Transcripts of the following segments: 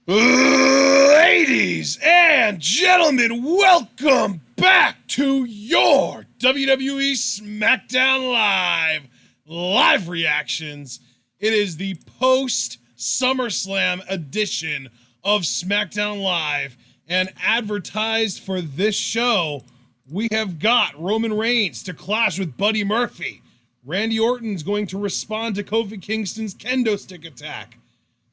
Ladies and gentlemen, welcome back to your WWE Smackdown live reactions. It is the post SummerSlam edition of Smackdown Live, and advertised for this show, we have got Roman Reigns to clash with Buddy Murphy. Randy Orton's going to respond to Kofi Kingston's kendo stick attack.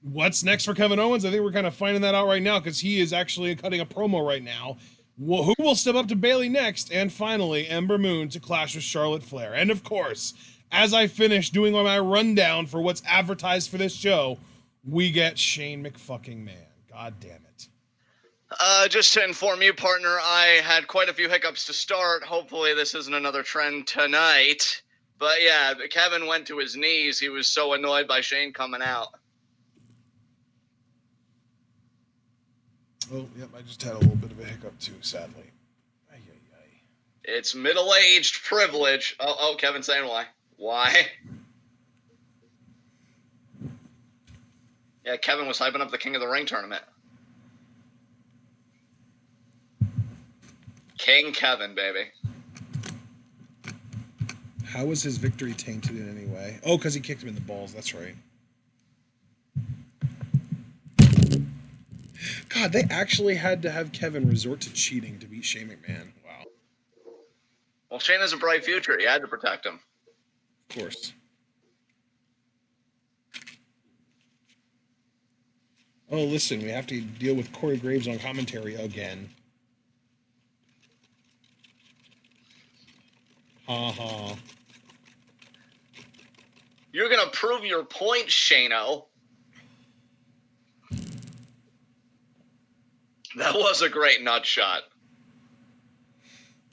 What's next for Kevin Owens? I think we're kind of finding that out right now because he is actually cutting a promo right now. Who will step up to Bayley next? And finally, Ember Moon to clash with Charlotte Flair. And of course, as I finish doing my rundown for what's advertised for this show, we get Shane McFucking Man. God damn it. Just to inform you, partner, I had quite a few hiccups to start. Hopefully this isn't another trend tonight. But yeah, Kevin went to his knees. He was so annoyed by Shane coming out. Oh, yep, I just had a little bit of a hiccup too, sadly. Ay, ay, ay. It's middle-aged privilege. Oh, Kevin's saying why. Why? Yeah, Kevin was hyping up the King of the Ring tournament. King Kevin, baby. How was his victory tainted in any way? Oh, because he kicked him in the balls, that's right. God, they actually had to have Kevin resort to cheating to beat Shane McMahon. Wow. Well, Shane has a bright future. He had to protect him. Of course. Oh, listen, we have to deal with Corey Graves on commentary again. Ha. You're going to prove your point, Shane-O. That was a great nut shot.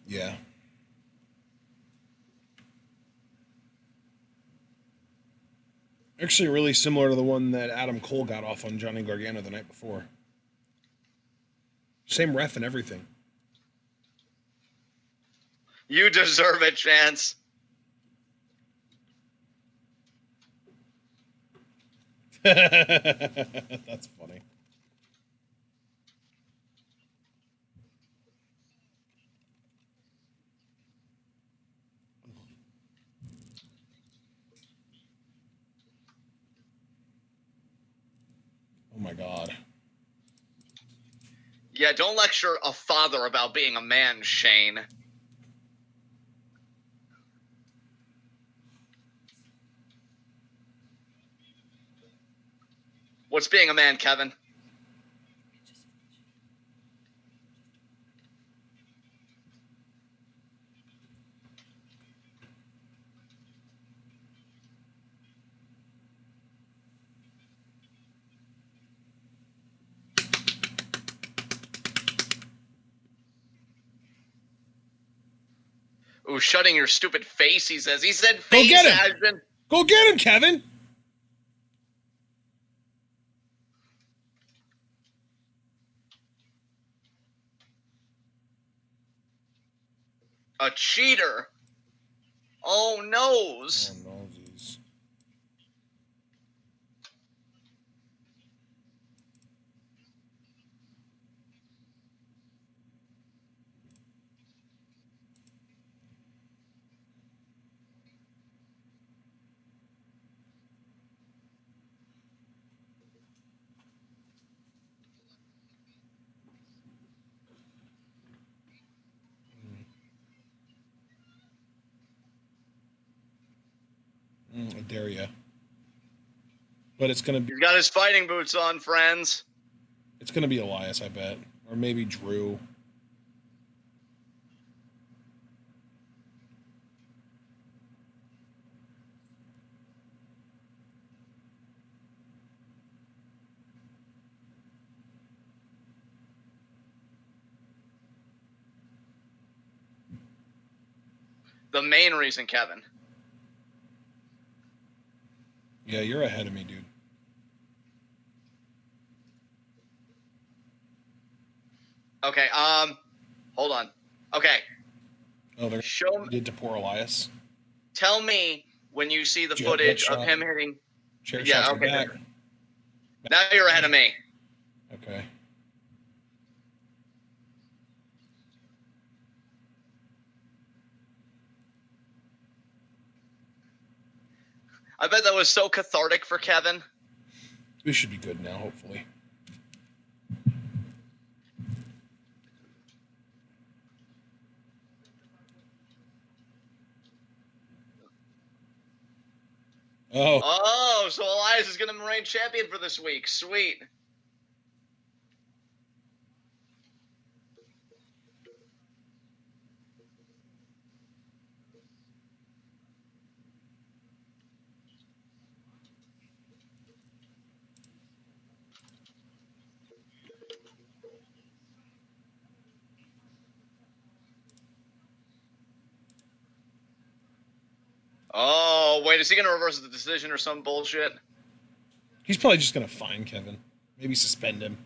Yeah. Actually, really similar to the one that Adam Cole got off on Johnny Gargano the night before. Same ref and everything. You deserve it, Chance. That's funny. Oh my God. Yeah, don't lecture a father about being a man, Shane. What's being a man, Kevin? Ooh, shutting your stupid face, he says. He said face. Go get him! Go get him, Kevin! A cheater. Oh, noes. Oh, nosies. I dare ya. But it's gonna be. He's got his fighting boots on, friends. It's gonna be Elias, I bet, or maybe Drew. The main reason, Kevin. Yeah, you're ahead of me, dude. Okay, hold on. Okay. Oh, they're Show me. did to poor Elias. Tell me when you see the footage of him hitting. Chair Yeah, shots okay. back. Now you're ahead of me. Okay. I bet that was so cathartic for Kevin. We should be good now, hopefully. Oh. Oh, so Elias is going to reign champion for this week. Sweet. Oh, wait, is he going to reverse the decision or some bullshit? He's probably just going to fine Kevin. Maybe suspend him.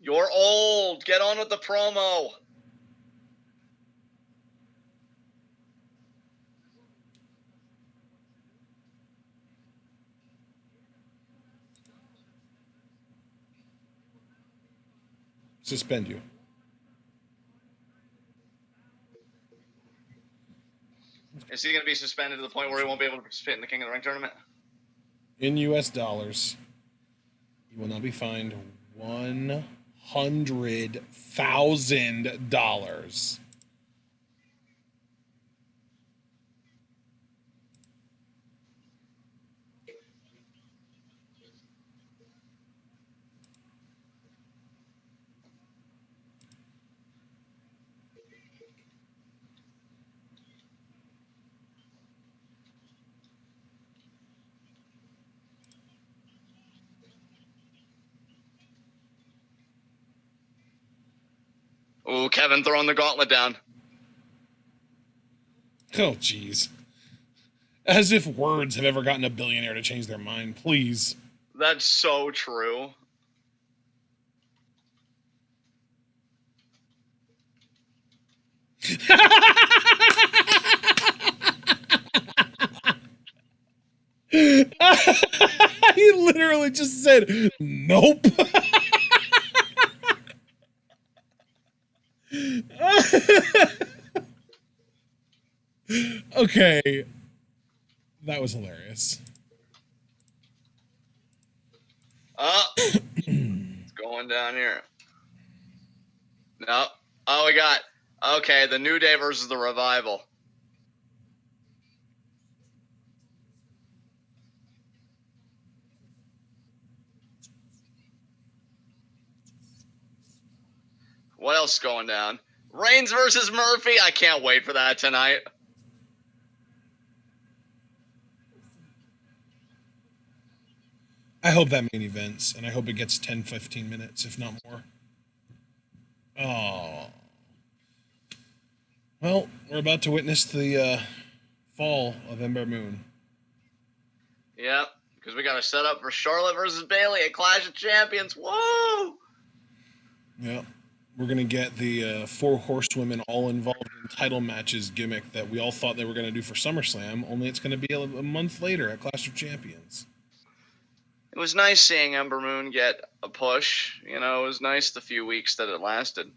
You're old. Get on with the promo. Suspend you. Is he going to be suspended to the point where he won't be able to participate in the King of the Ring tournament? In U.S. dollars, you will now be fined $100,000. Ooh, Kevin throwing the gauntlet down. Oh, jeez. As if words have ever gotten a billionaire to change their mind. Please. That's so true. He literally just said, nope. Okay. That was hilarious. It's going down here. No. Oh, we got... Okay, the New Day versus the Revival. What else is going down? Reigns versus Murphy. I can't wait for that tonight. I hope that main events, and I hope it gets 10, 15 minutes, if not more. Oh. Well, we're about to witness the fall of Ember Moon. Yep, because we got to set up for Charlotte versus Bayley at Clash of Champions. Whoa! Yep. We're going to get the 4 horsewomen all involved in title matches gimmick that we all thought they were going to do for SummerSlam, only it's going to be a month later at Clash of Champions. It was nice seeing Ember Moon get a push. You know, it was nice the few weeks that it lasted.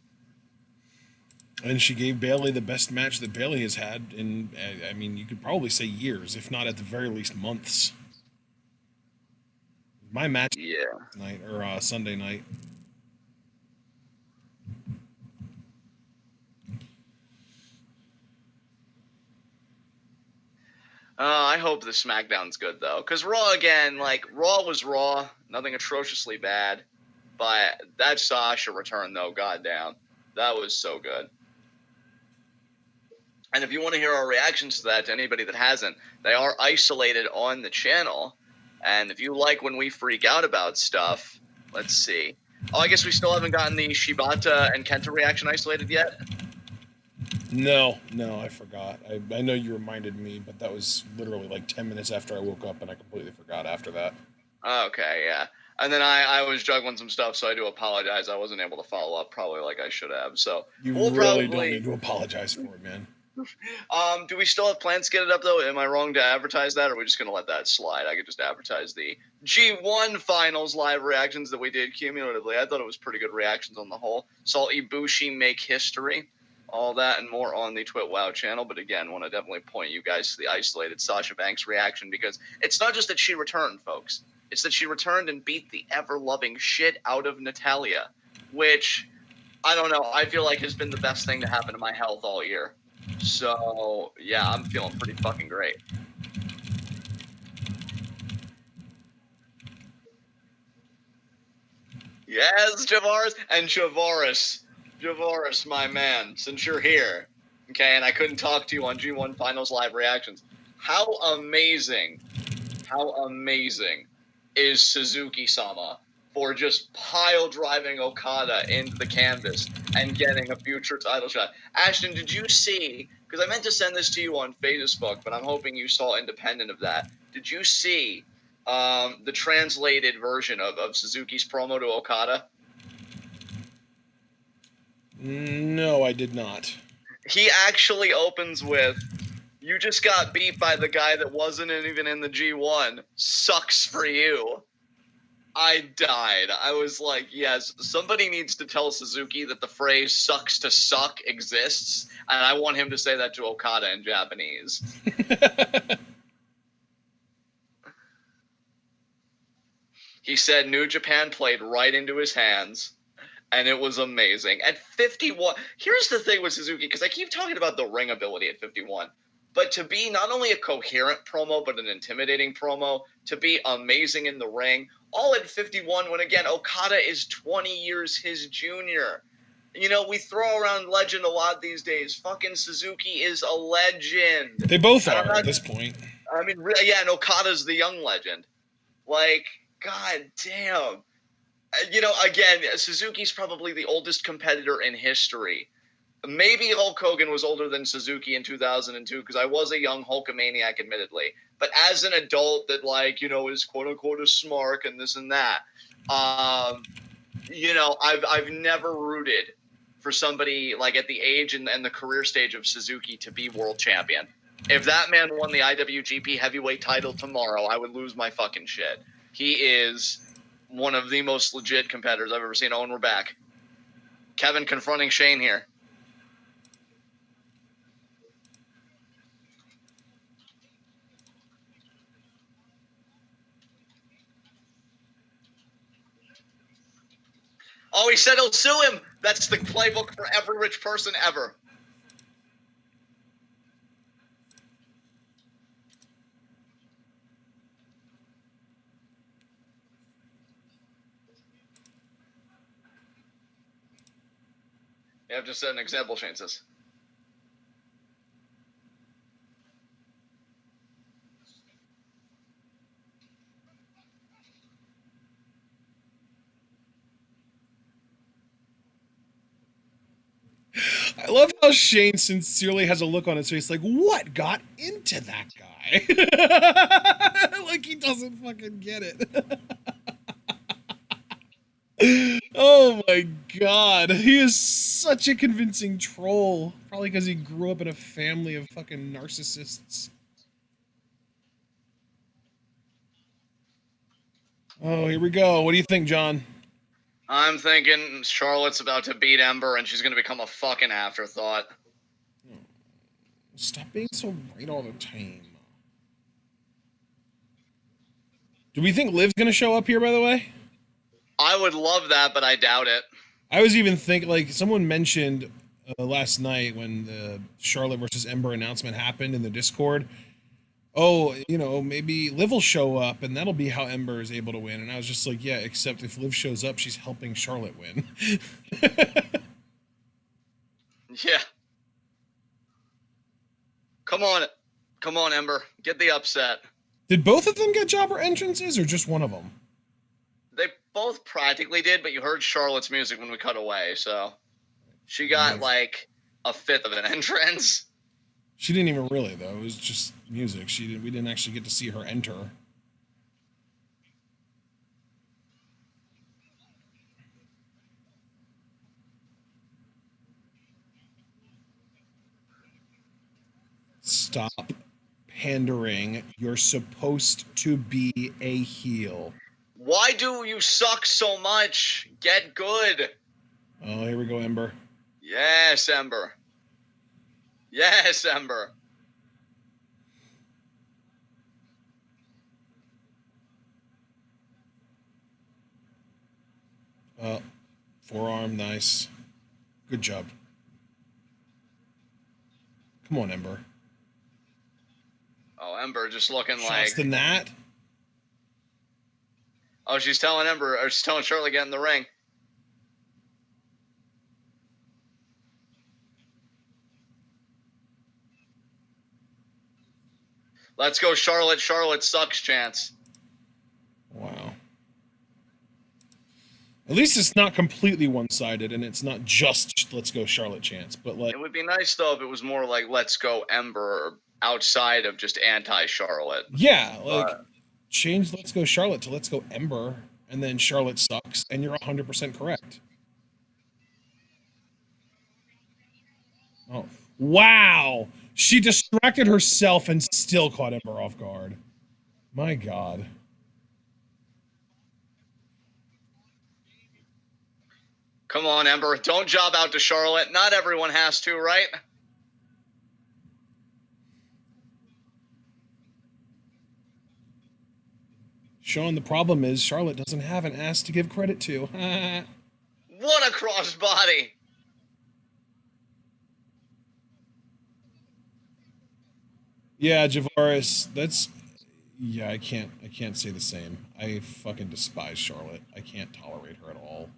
And she gave Bayley the best match that Bayley has had in, I mean, you could probably say years, if not at the very least months. My match tonight, or Sunday night. I hope the SmackDown's good, though. Because Raw, again, like, Raw was Raw. Nothing atrociously bad. But that Sasha return, though, goddamn. That was so good. And if you want to hear our reactions to that, to anybody that hasn't, they are isolated on the channel. And if you like when we freak out about stuff, let's see. Oh, I guess we still haven't gotten the Shibata and Kenta reaction isolated yet? No, I forgot. I know you reminded me, but that was literally like 10 minutes after I woke up, and I completely forgot after that. Okay, yeah. And then I was juggling some stuff, so I do apologize. I wasn't able to follow up probably like I should have. So You we'll really probably don't need to apologize for it, man. Do we still have plans to get it up though? Am I wrong to advertise that, or are we just gonna let that slide? I could just advertise the G1 Finals live reactions that we did cumulatively. I thought it was pretty good reactions on the whole. Saw Ibushi make history. All that and more on the TwitWow channel. But again, want to definitely point you guys to the isolated Sasha Banks reaction, because it's not just that she returned, folks. It's that she returned and beat the ever-loving shit out of Natalya, which, I don't know, I feel like has been the best thing to happen to my health all year. So, yeah, I'm feeling pretty fucking great. Yes, Javaris. And Javaris, my man, since you're here, okay, and I couldn't talk to you on G1 Finals live reactions, how amazing is Suzuki-sama for just pile driving Okada into the canvas and getting a future title shot? Ashton, did you see, because I meant to send this to you on Facebook, but I'm hoping you saw independent of that, did you see the translated version of Suzuki's promo to Okada? No, I did not. He actually opens with, "You just got beat by the guy that wasn't even in the G1. Sucks for you." I died. I was like, yes, somebody needs to tell Suzuki that the phrase "sucks to suck" exists, and I want him to say that to Okada in Japanese. He said New Japan played right into his hands, and it was amazing. At 51, here's the thing with Suzuki, because I keep talking about the ring ability at 51, but to be not only a coherent promo, but an intimidating promo, to be amazing in the ring, all at 51, when again, Okada is 20 years his junior. You know, we throw around legend a lot these days. Fucking Suzuki is a legend. They both are at this point. I mean, really, yeah, and Okada's the young legend. Like, god damn. You know, again, Suzuki's probably the oldest competitor in history. Maybe Hulk Hogan was older than Suzuki in 2002, because I was a young Hulkamaniac, admittedly. But as an adult that, like, you know, is quote-unquote a smark and this and that, you know, I've never rooted for somebody, like, at the age and the career stage of Suzuki to be world champion. If that man won the IWGP heavyweight title tomorrow, I would lose my fucking shit. He is one of the most legit competitors I've ever seen. Oh, and we're back. Kevin confronting Shane here. Oh, he said he'll sue him. That's the playbook for every rich person ever. You have to set an example, Shane says. I love how Shane sincerely has a look on his face like, what got into that guy? Like he doesn't fucking get it. Oh my god. He is such a convincing troll. Probably because he grew up in a family of fucking narcissists. Oh, here we go. What do you think, John? I'm thinking Charlotte's about to beat Ember and she's going to become a fucking afterthought. Stop being so right all the time. Do we think Liv's going to show up here, by the way? I would love that, but I doubt it. I was even thinking, like, someone mentioned last night when the Charlotte versus Ember announcement happened in the Discord, oh, you know, maybe Liv will show up and that'll be how Ember is able to win. And I was just like, yeah, except if Liv shows up, she's helping Charlotte win. Yeah. Come on, Ember. Get the upset. Did both of them get jobber entrances or just one of them? They both practically did, but you heard Charlotte's music when we cut away, so she got like a fifth of an entrance. She didn't even really, though. It was just music. We didn't actually get to see her enter. stop pandering. You're supposed to be a heel. Why do you suck so much? Get good. Oh, here we go, Ember. Yes, Ember. Yes, Ember. Forearm, nice. Good job. Come on, Ember. Oh, Ember just looking Shots like... than that. Oh, she's telling Charlotte to get in the ring. Let's go, Charlotte. Charlotte sucks chance. Wow. At least it's not completely one-sided, and it's not just let's go Charlotte chance, but like... It would be nice, though, if it was more like let's go Ember outside of just anti-Charlotte. Yeah, like, change let's go Charlotte to let's go Ember, and then Charlotte sucks, and you're 100% correct. Oh, wow! She distracted herself and still caught Ember off guard. My God. Come on, Ember. Don't job out to Charlotte. Not everyone has to, right? Sean, the problem is Charlotte doesn't have an ass to give credit to. What a crossbody! Yeah, Javaris, that's... Yeah, I can't say the same. I fucking despise Charlotte. I can't tolerate her at all.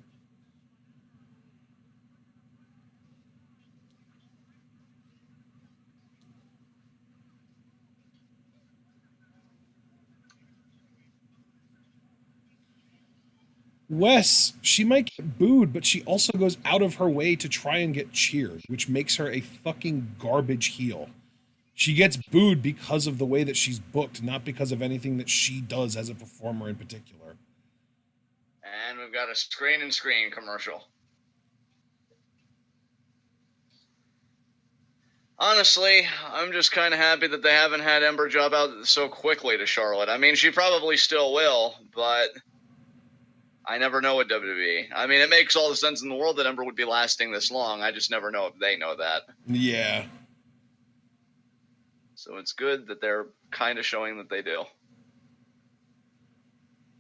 Wes, she might get booed, but she also goes out of her way to try and get cheered, which makes her a fucking garbage heel. She gets booed because of the way that she's booked, not because of anything that she does as a performer in particular. And we've got a screen and screen commercial. Honestly, I'm just kind of happy that they haven't had Ember job out so quickly to Charlotte. I mean, she probably still will, but I never know with WWE. I mean, it makes all the sense in the world that Ember would be lasting this long. I just never know if they know that. Yeah. So it's good that they're kind of showing that they do.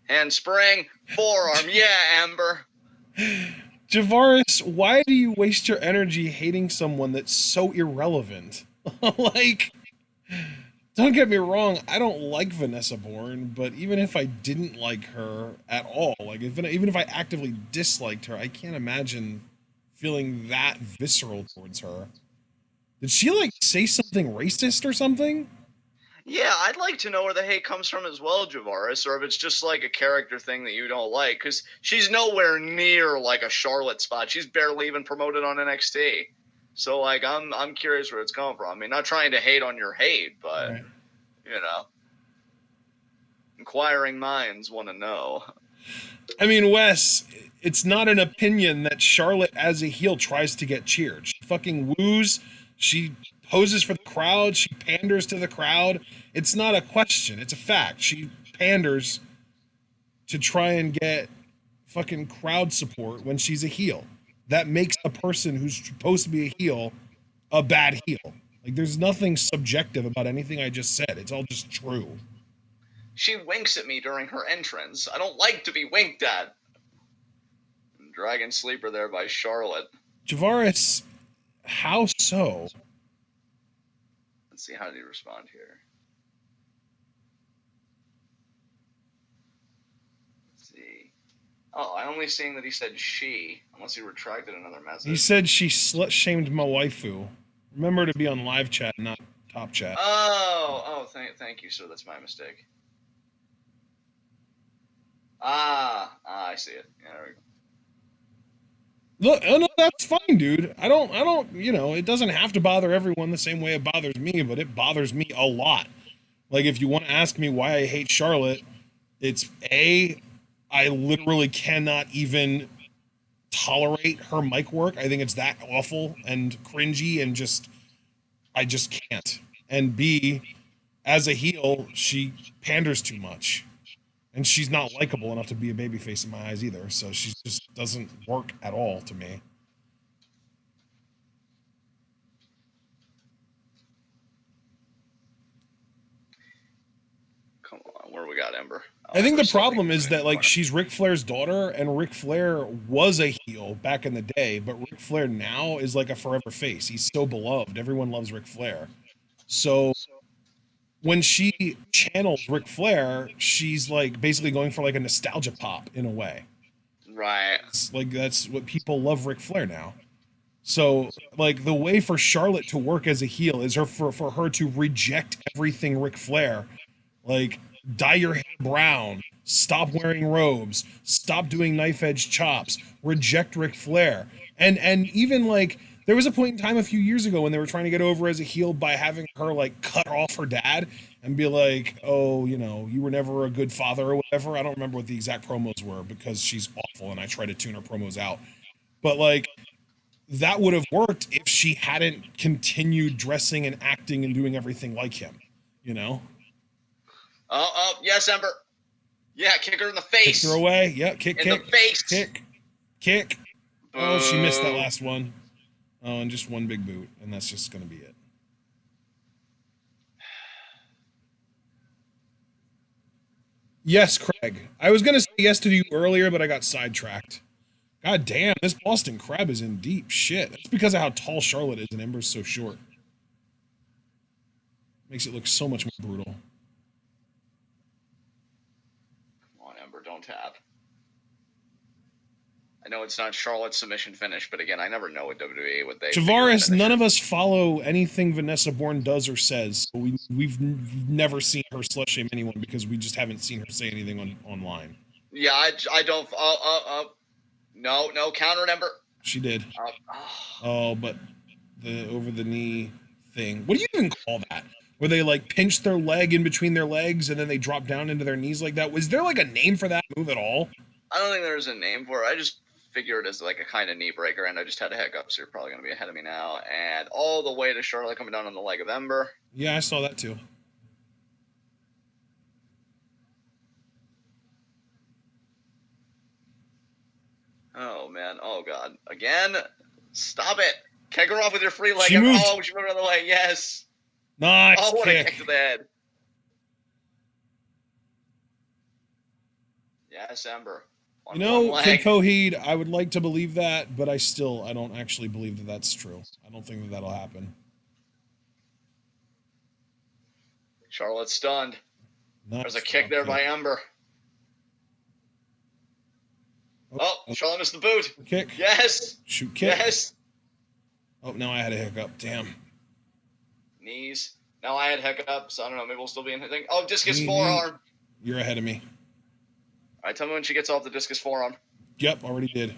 Handspring, forearm, yeah, Ember. Javaris, why do you waste your energy hating someone that's so irrelevant? Like, don't get me wrong, I don't like Vanessa Bourne, but even if I didn't like her at all, like even if I actively disliked her, I can't imagine feeling that visceral towards her. Did she, like, say something racist or something? Yeah, I'd like to know where the hate comes from as well, Javaris, or if it's just like a character thing that you don't like, because she's nowhere near like a Charlotte spot. She's barely even promoted on NXT. So, like, I'm curious where it's coming from. I mean, not trying to hate on your hate, but, right. You know, inquiring minds want to know. I mean, Wes, it's not an opinion that Charlotte as a heel tries to get cheered. She fucking woos. She poses for the crowd. She panders to the crowd. It's not a question. It's a fact. She panders to try and get fucking crowd support when she's a heel. That makes a person who's supposed to be a heel a bad heel. Like, there's nothing subjective about anything I just said. It's all just true. She winks at me during her entrance. I don't like to be winked at. Dragon Sleeper there by Charlotte. Javaris, how so? Let's see, how did he respond here? Let's see. Oh, I'm only seeing that he said she, unless he retracted another message. He said she slut-shamed my waifu. Remember to be on live chat, not top chat. Thank you, sir. That's my mistake. I see it. Yeah, there we go. Look, oh no, that's fine, dude. I don't, you know, it doesn't have to bother everyone the same way it bothers me, but it bothers me a lot. Like, if you want to ask me why I hate Charlotte, it's I literally cannot even tolerate her mic work. I think it's that awful and cringy and I just can't. and B, as a heel, she panders too much. And she's not likable enough to be a babyface in my eyes either. So she just doesn't work at all to me. Come on, where we got Ember? I think the problem is that, like, she's Ric Flair's daughter, and Ric Flair was a heel back in the day, but Ric Flair now is like a forever face. He's so beloved. Everyone loves Ric Flair. So when she channels Ric Flair, she's like basically going for like a nostalgia pop in a way. Right. It's like that's what people love Ric Flair now. So like the way for Charlotte to work as a heel is for her to reject everything Ric Flair. Like, dye your hair brown, stop wearing robes, stop doing knife edge chops, reject Ric Flair. And even like there was a point in time a few years ago when they were trying to get over as a heel by having her like cut off her dad and be like, oh, you know, you were never a good father or whatever. I don't remember what the exact promos were because she's awful and I try to tune her promos out. But like that would have worked if she hadn't continued dressing and acting and doing everything like him, you know? Oh, yes, Ember. Yeah, kick her in the face. Kick her away. Yeah, kick. The face. Kick. Oh, she missed that last one. Oh, and just one big boot, and that's just going to be it. Yes, Craig. I was going to say yes to you earlier, but I got sidetracked. God damn, this Boston Crab is in deep shit. That's because of how tall Charlotte is and Ember's so short. Makes it look so much more brutal. Don't tap. I know it's not Charlotte's submission finish, but again, I never know with WWE what they. Tavares, none of us follow anything Vanessa Bourne does or says. So we've never seen her slut shame anyone because we just haven't seen her say anything online. Yeah, I don't. No, counter Ember. She did. Oh, but the over the knee thing. What do you even call that? Where they like pinch their leg in between their legs and then they drop down into their knees like that. Was there like a name for that move at all? I don't think there's a name for it. I just figured it as like a kind of knee breaker, and I just had a hiccup, so you're probably going to be ahead of me now. And all the way to Charlotte coming down on the leg of Ember. Yeah, I saw that too. Oh, man. Oh, God. Again? Stop it. Kick her off with your free leg. She moved. Oh, she moved out of the way. Yes. Nice. Oh, what a kick to the head. Yes, Ember. You know, Kid Coheed, I would like to believe that, but I don't actually believe that that's true. I don't think that that'll happen. Charlotte's stunned. Nice. There's a kick there by Ember. Oh, Charlotte missed the boot. Kick. Yes. Shoot kick. Yes. Oh, now I had a hiccup. Damn. Knees. Now I had hiccups. I don't know. Maybe we'll still be in the thing. Oh, discus forearm. You're ahead of me. All right, tell me when she gets off the discus forearm. Yep, already did.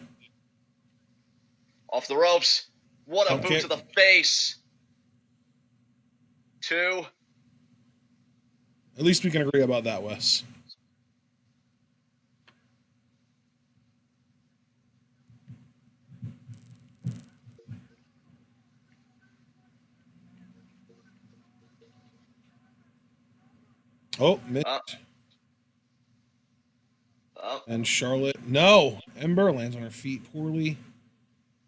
Off the ropes. What a boot to the face. 2. At least we can agree about that, Wes. Oh, missed. And Charlotte, no. Ember lands on her feet poorly.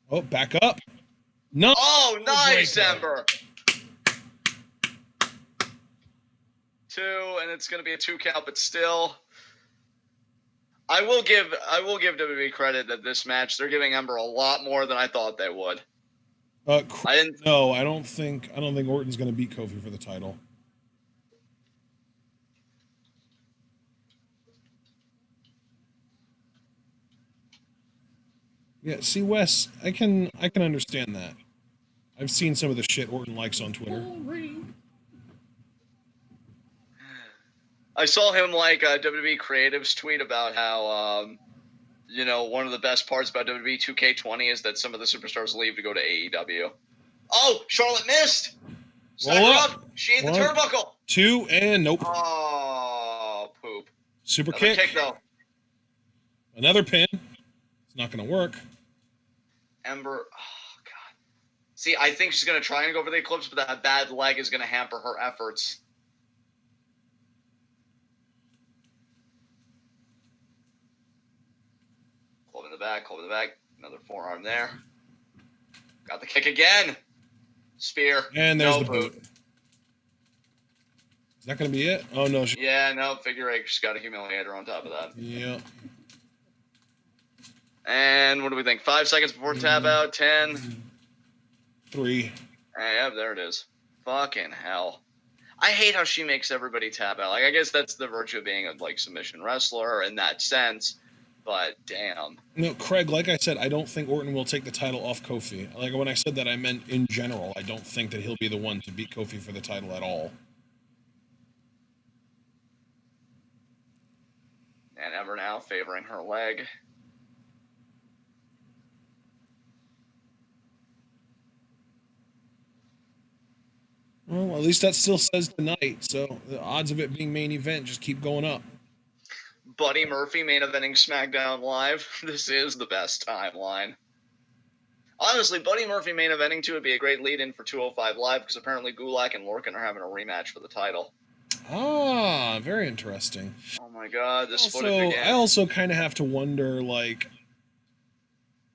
Oh, back up. No. Oh, nice, Ember. 2, and it's going to be a 2 count, but still. I will give WWE credit that this match, they're giving Ember a lot more than I thought they would. No, I don't think Orton's going to beat Kofi for the title. Yeah, see, Wes, I can understand that. I've seen some of the shit Orton likes on Twitter. I saw him like WWE Creatives tweet about how, one of the best parts about WWE 2K20 is that some of the superstars leave to go to AEW. Oh, Charlotte missed. Snap her up. She ate the turnbuckle. 2 and nope. Oh, poop. Super Another kick. kick though. Another pin. It's not going to work. Ember. Oh, God. See, I think she's going to try and go for the Eclipse, but that bad leg is going to hamper her efforts. Club in the back, club in the back. Another forearm there. Got the kick again. Spear. And there's the boot. Is that going to be it? Oh, no. Yeah, no, figure eight. She's got a humiliator on top of that. Yeah. And what do we think? 5 seconds before tap out. 10. 3. Yeah, there it is. Fucking hell. I hate how she makes everybody tap out. Like, I guess that's the virtue of being a, like, submission wrestler in that sense. But, damn. No, Craig, like I said, I don't think Orton will take the title off Kofi. Like, when I said that, I meant in general. I don't think that he'll be the one to beat Kofi for the title at all. And Ember now favoring her leg. Well, at least that still says tonight, so the odds of it being main event just keep going up. Buddy Murphy main eventing SmackDown Live. This is the best timeline. Honestly, Buddy Murphy main eventing too would be a great lead-in for 205 Live because apparently Gulak and Lorcan are having a rematch for the title. Ah, very interesting. Oh my god, this footage again. I also kind of have to wonder, like,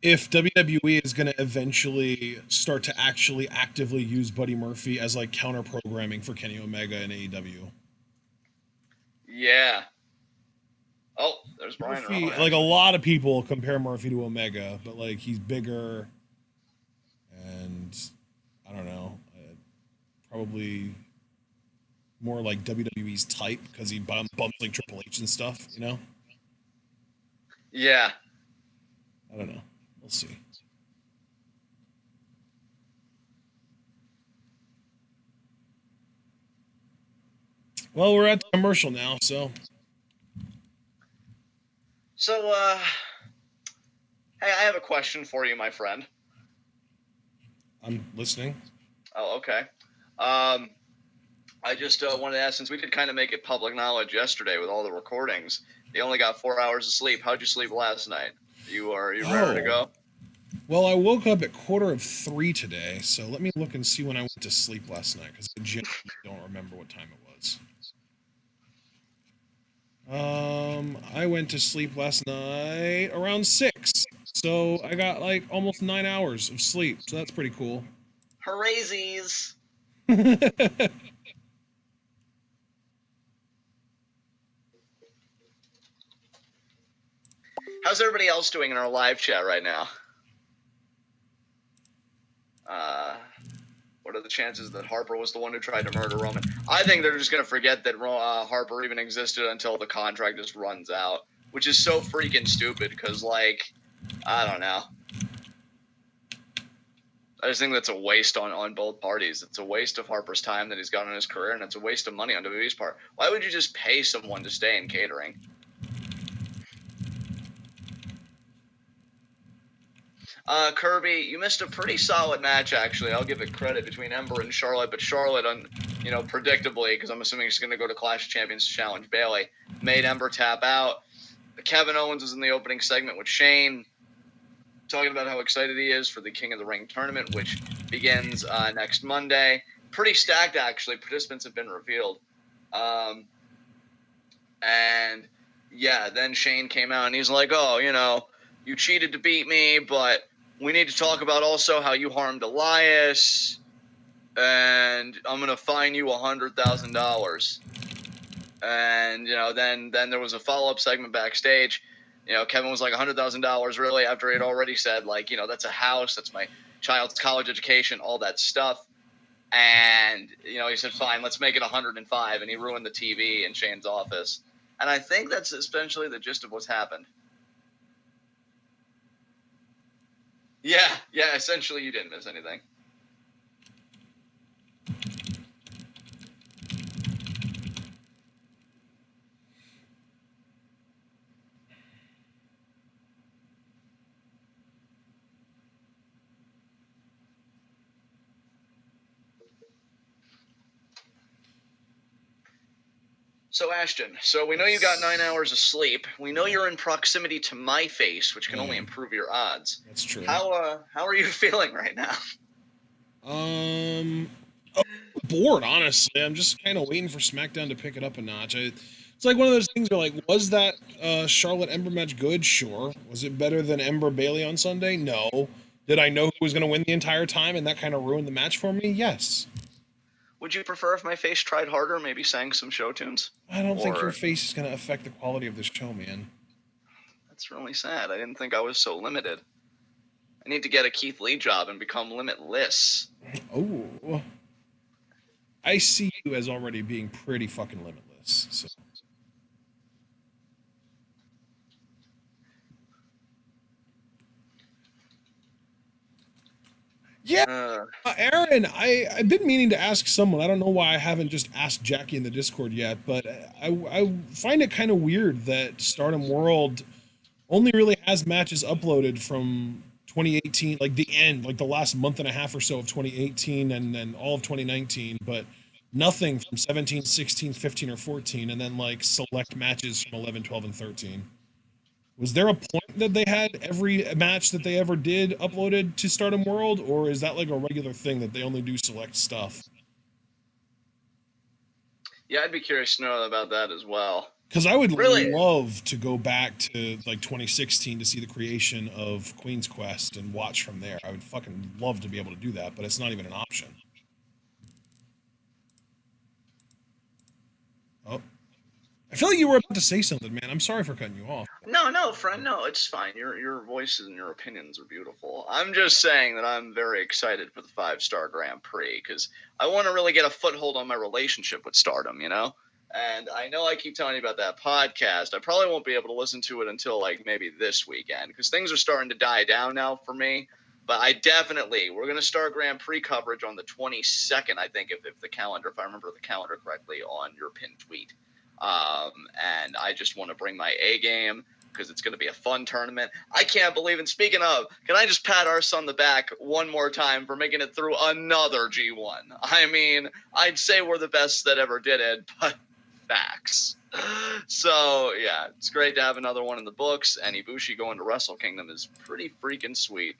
if WWE is going to eventually start to actually actively use Buddy Murphy as, like, counter-programming for Kenny Omega and AEW. Yeah. Oh, there's Brian. Murphy, like, a lot of people compare Murphy to Omega, but, like, he's bigger and, I don't know, probably more like WWE's type because he bumps like Triple H and stuff, you know? Yeah. I don't know. We'll see. Well, we're at the commercial now, so. So, hey, I have a question for you, my friend. I'm listening. Oh, okay. I just wanted to ask, since we did kind of make it public knowledge yesterday with all the recordings, you only got 4 hours of sleep. How'd you sleep last night? Are you ready to go? Well, I woke up at 2:45 today, so let me look and see when I went to sleep last night, because I genuinely don't remember what time it was. I went to sleep last night around 6, so I got like almost 9 hours of sleep, so that's pretty cool. Hoorazies! How's everybody else doing in our live chat right now? What are the chances that Harper was the one who tried to murder Roman? I think they're just going to forget that Harper even existed until the contract just runs out, which is so freaking stupid because, like, I don't know. I just think that's a waste on both parties. It's a waste of Harper's time that he's got in his career, and it's a waste of money on WWE's part. Why would you just pay someone to stay in catering? Kirby, you missed a pretty solid match, actually. I'll give it credit between Ember and Charlotte, but Charlotte, predictably, because I'm assuming she's going to go to Clash of Champions to challenge Bayley, made Ember tap out. Kevin Owens was in the opening segment with Shane, talking about how excited he is for the King of the Ring tournament, which begins next Monday. Pretty stacked, actually. Participants have been revealed. And, yeah, then Shane came out, and he's like, oh, you cheated to beat me, but we need to talk about also how you harmed Elias, and I'm going to fine you $100,000. And, then there was a follow-up segment backstage. Kevin was like, $100,000 really, after he had already said, like, that's a house, that's my child's college education, all that stuff. And, he said, fine, let's make it 105, and he ruined the TV in Shane's office. And I think that's essentially the gist of what's happened. Yeah, essentially you didn't miss anything. So, Ashton, we know you got 9 hours of sleep. We know you're in proximity to my face, which can only improve your odds. That's true. How are you feeling right now? Oh, bored, honestly. I'm just kind of waiting for SmackDown to pick it up a notch. It's like one of those things where, like, was that Charlotte Ember match good? Sure. Was it better than Ember Bayley on Sunday? No. Did I know who was going to win the entire time and that kind of ruined the match for me? Yes. Would you prefer if my face tried harder, maybe sang some show tunes? I don't think your face is going to affect the quality of this show, man. That's really sad. I didn't think I was so limited. I need to get a Keith Lee job and become limitless. Oh. I see you as already being pretty fucking limitless, so. Yeah, Aaron, I've been meaning to ask someone. I don't know why I haven't just asked Jackie in the Discord yet, but I find it kind of weird that Stardom World only really has matches uploaded from 2018, like the end, like the last month and a half or so of 2018 and then all of 2019, but nothing from 17, 16, 15, or 14, and then like select matches from 11, 12, and 13. Was there a point that they had every match that they ever did uploaded to Stardom World, or is that like a regular thing that they only do select stuff? Yeah, I'd be curious to know about that as well. Because I would love to go back to like 2016 to see the creation of Queen's Quest and watch from there. I would fucking love to be able to do that, but it's not even an option. Oh. I feel like you were about to say something, man. I'm sorry for cutting you off. No, friend, no, it's fine. Your voices and your opinions are beautiful. I'm just saying that I'm very excited for the 5-star Grand Prix because I want to really get a foothold on my relationship with Stardom, you know? And I know I keep telling you about that podcast. I probably won't be able to listen to it until like maybe this weekend because things are starting to die down now for me. But we're going to start Grand Prix coverage on the 22nd, I think, if I remember the calendar correctly, on your pinned tweet. And I just want to bring my A game because it's going to be a fun tournament. I can't believe it. Speaking of, can I just pat our son the back one more time for making it through another G1? I mean, I'd say we're the best that ever did it, but facts. So, yeah, it's great to have another one in the books, and Ibushi going to Wrestle Kingdom is pretty freaking sweet.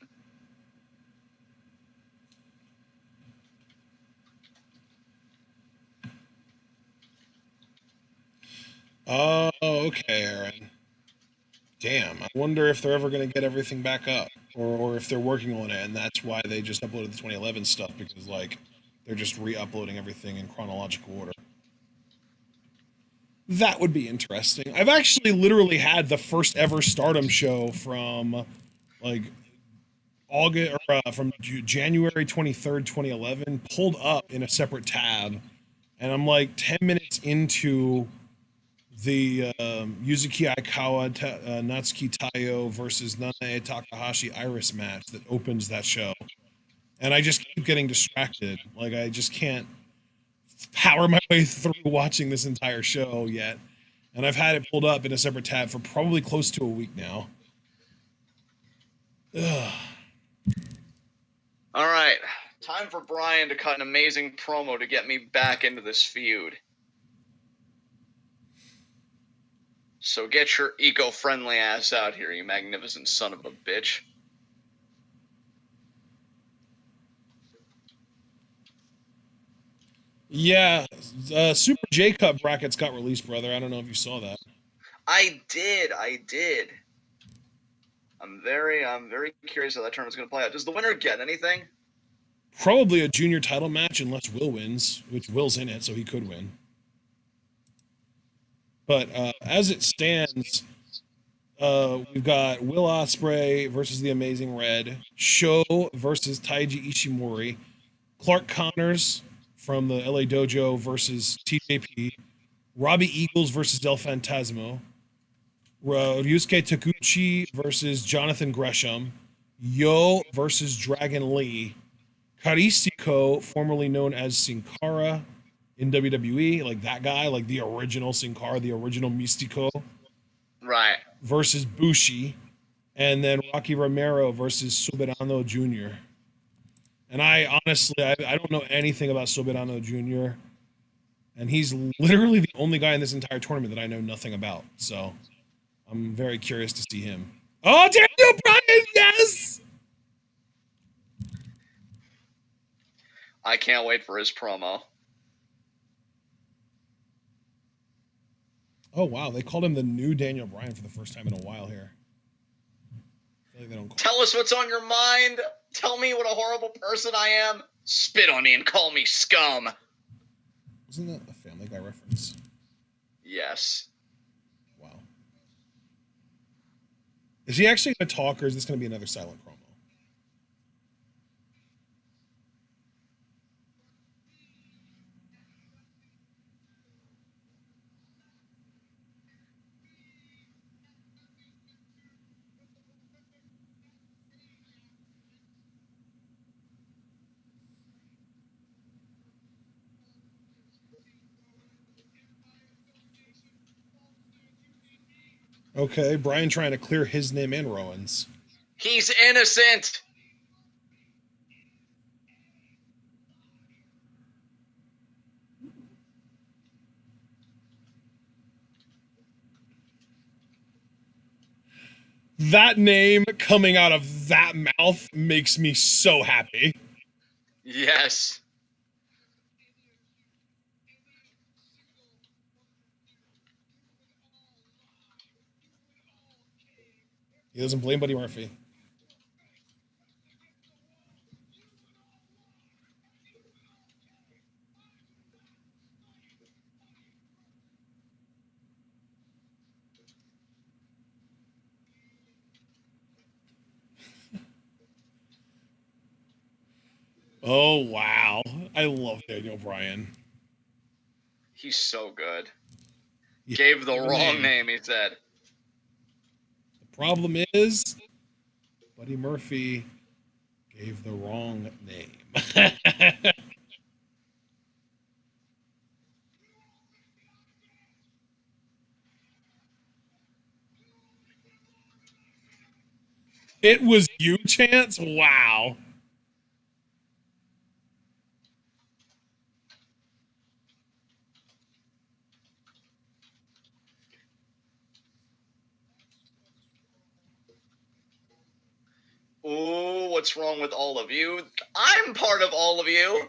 Oh, okay, Aaron. Damn, I wonder if they're ever going to get everything back up, or if they're working on it, and that's why they just uploaded the 2011 stuff, because, like, they're just re-uploading everything in chronological order. That would be interesting. I've actually literally had the first ever Stardom show from, like, August, or from January 23rd, 2011, pulled up in a separate tab, and I'm like 10 minutes into the Yuzuki Aikawa Natsuki Taiyo versus Nanae Takahashi Iris match that opens that show. And I just keep getting distracted. Like, I just can't power my way through watching this entire show yet. And I've had it pulled up in a separate tab for probably close to a week now. Ugh. All right. Time for Brian to cut an amazing promo to get me back into this feud. So get your eco-friendly ass out here, you magnificent son of a bitch. Yeah, Super J Cup brackets got released, brother. I don't know if you saw that. I did. I'm very curious how that tournament's going to play out. Does the winner get anything? Probably a junior title match unless Will wins, which Will's in it, so he could win. But as it stands, we've got Will Ospreay versus the Amazing Red, Sho versus Taiji Ishimori, Clark Connors from the LA Dojo versus TJP, Robbie Eagles versus Del Fantasmo, Ryusuke Taguchi versus Jonathan Gresham, Yo versus Dragon Lee, Karishiko, formerly known as Sin Cara in WWE, like that guy, like the original Sin Cara, the original Mystico. Right. Versus Bushi. And then Rocky Romero versus Soberano Jr. And I honestly, I don't know anything about Soberano Jr. And he's literally the only guy in this entire tournament that I know nothing about. So I'm very curious to see him. Oh, damn you, Brian! Yes! I can't wait for his promo. Oh, wow. They called him the new Daniel Bryan for the first time in a while here. I feel like they don't Tell us what's on your mind. Tell me what a horrible person I am. Spit on me and call me scum. Wasn't that a Family Guy reference? Yes. Wow. Is he actually going to talk, or is this going to be another silent promo? Okay, Brian trying to clear his name and Rowan's. He's innocent. That name coming out of that mouth makes me so happy. Yes. He doesn't blame Buddy Murphy. Oh, wow. I love Daniel Bryan. He's so good. He Gave the wrong name, he said. The problem is, Buddy Murphy gave the wrong name. It was you, Chance? Wow. Ooh, what's wrong with all of you? I'm part of all of you.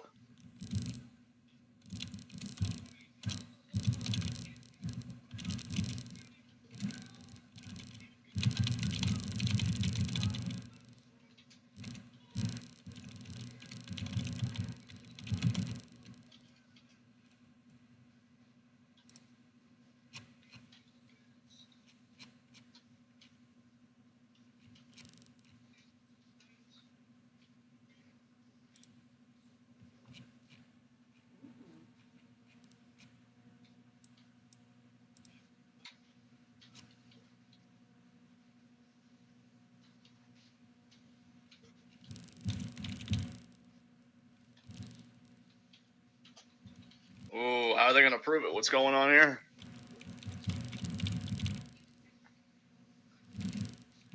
Ooh, how are they going to prove it? What's going on here?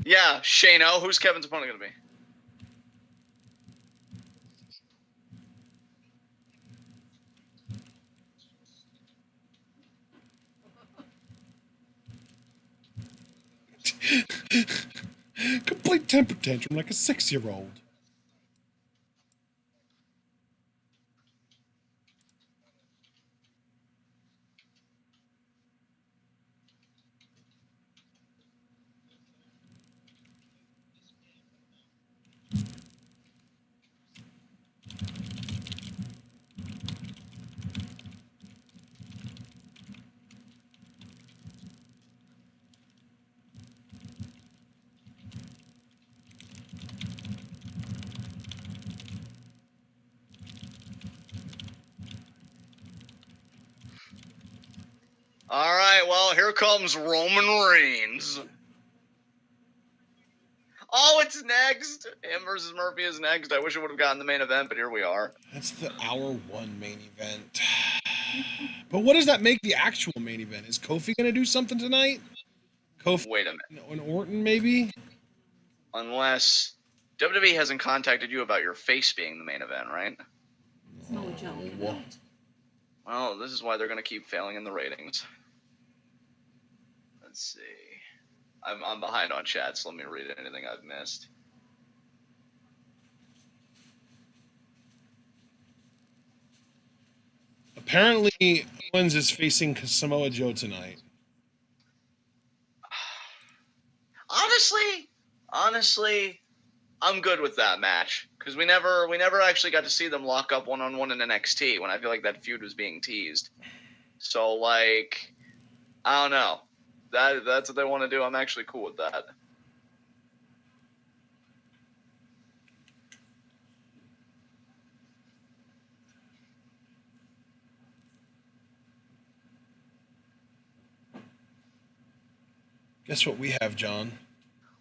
Yeah, Shano. Who's Kevin's opponent going to be? Complete temper tantrum like a 6-year-old. All right, well, here comes Roman Reigns. Oh, it's next. Him versus Murphy is next. I wish it would have gotten the main event, but here we are. That's the hour 1 main event. But what does that make the actual main event? Is Kofi going to do something tonight? Kofi Wait a minute. and Orton, maybe? Unless WWE hasn't contacted you about your face being the main event, right? It's no joke. Well, Well, this is why they're going to keep failing in the ratings. Let's see. I'm behind on chat, so let me read anything I've missed. Apparently, Owens is facing Samoa Joe tonight. Honestly, I'm good with that match because we never actually got to see them lock up one-on-one in NXT when I feel like that feud was being teased. So like, I don't know. That's what they want to do. I'm actually cool with that. Guess what we have, John?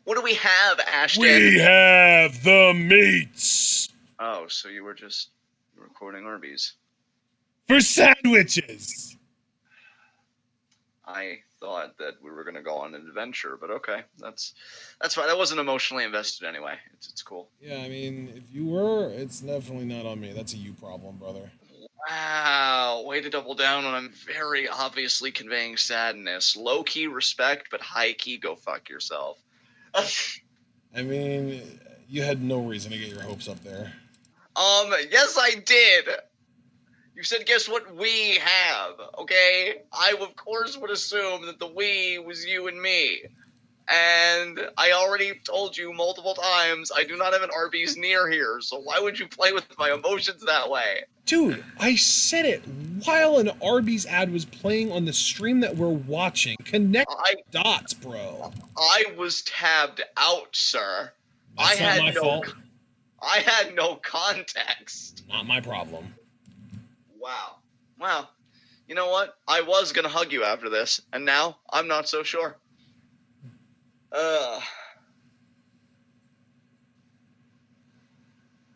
What do we have, Ashton? We have the meats. Oh, so you were just recording Arby's. For sandwiches. I thought that we were going to go on an adventure, but okay. That's fine. I wasn't emotionally invested anyway. It's cool. Yeah, I mean, if you were, it's definitely not on me. That's a you problem, brother. Wow, way to double down on I'm very obviously conveying sadness. Low-key respect, but high-key go fuck yourself. I mean, you had no reason to get your hopes up there. Yes I did. You said, guess what we have, okay? I, of course, would assume that the we was you and me. And I already told you multiple times I do not have an Arby's near here, so why would you play with my emotions that way? Dude, I said it while an Arby's ad was playing on the stream that we're watching. Connect dots, bro. I was tabbed out, sir. That's not my fault. I had no context. Not my problem. Wow. You know what? I was going to hug you after this, and now I'm not so sure.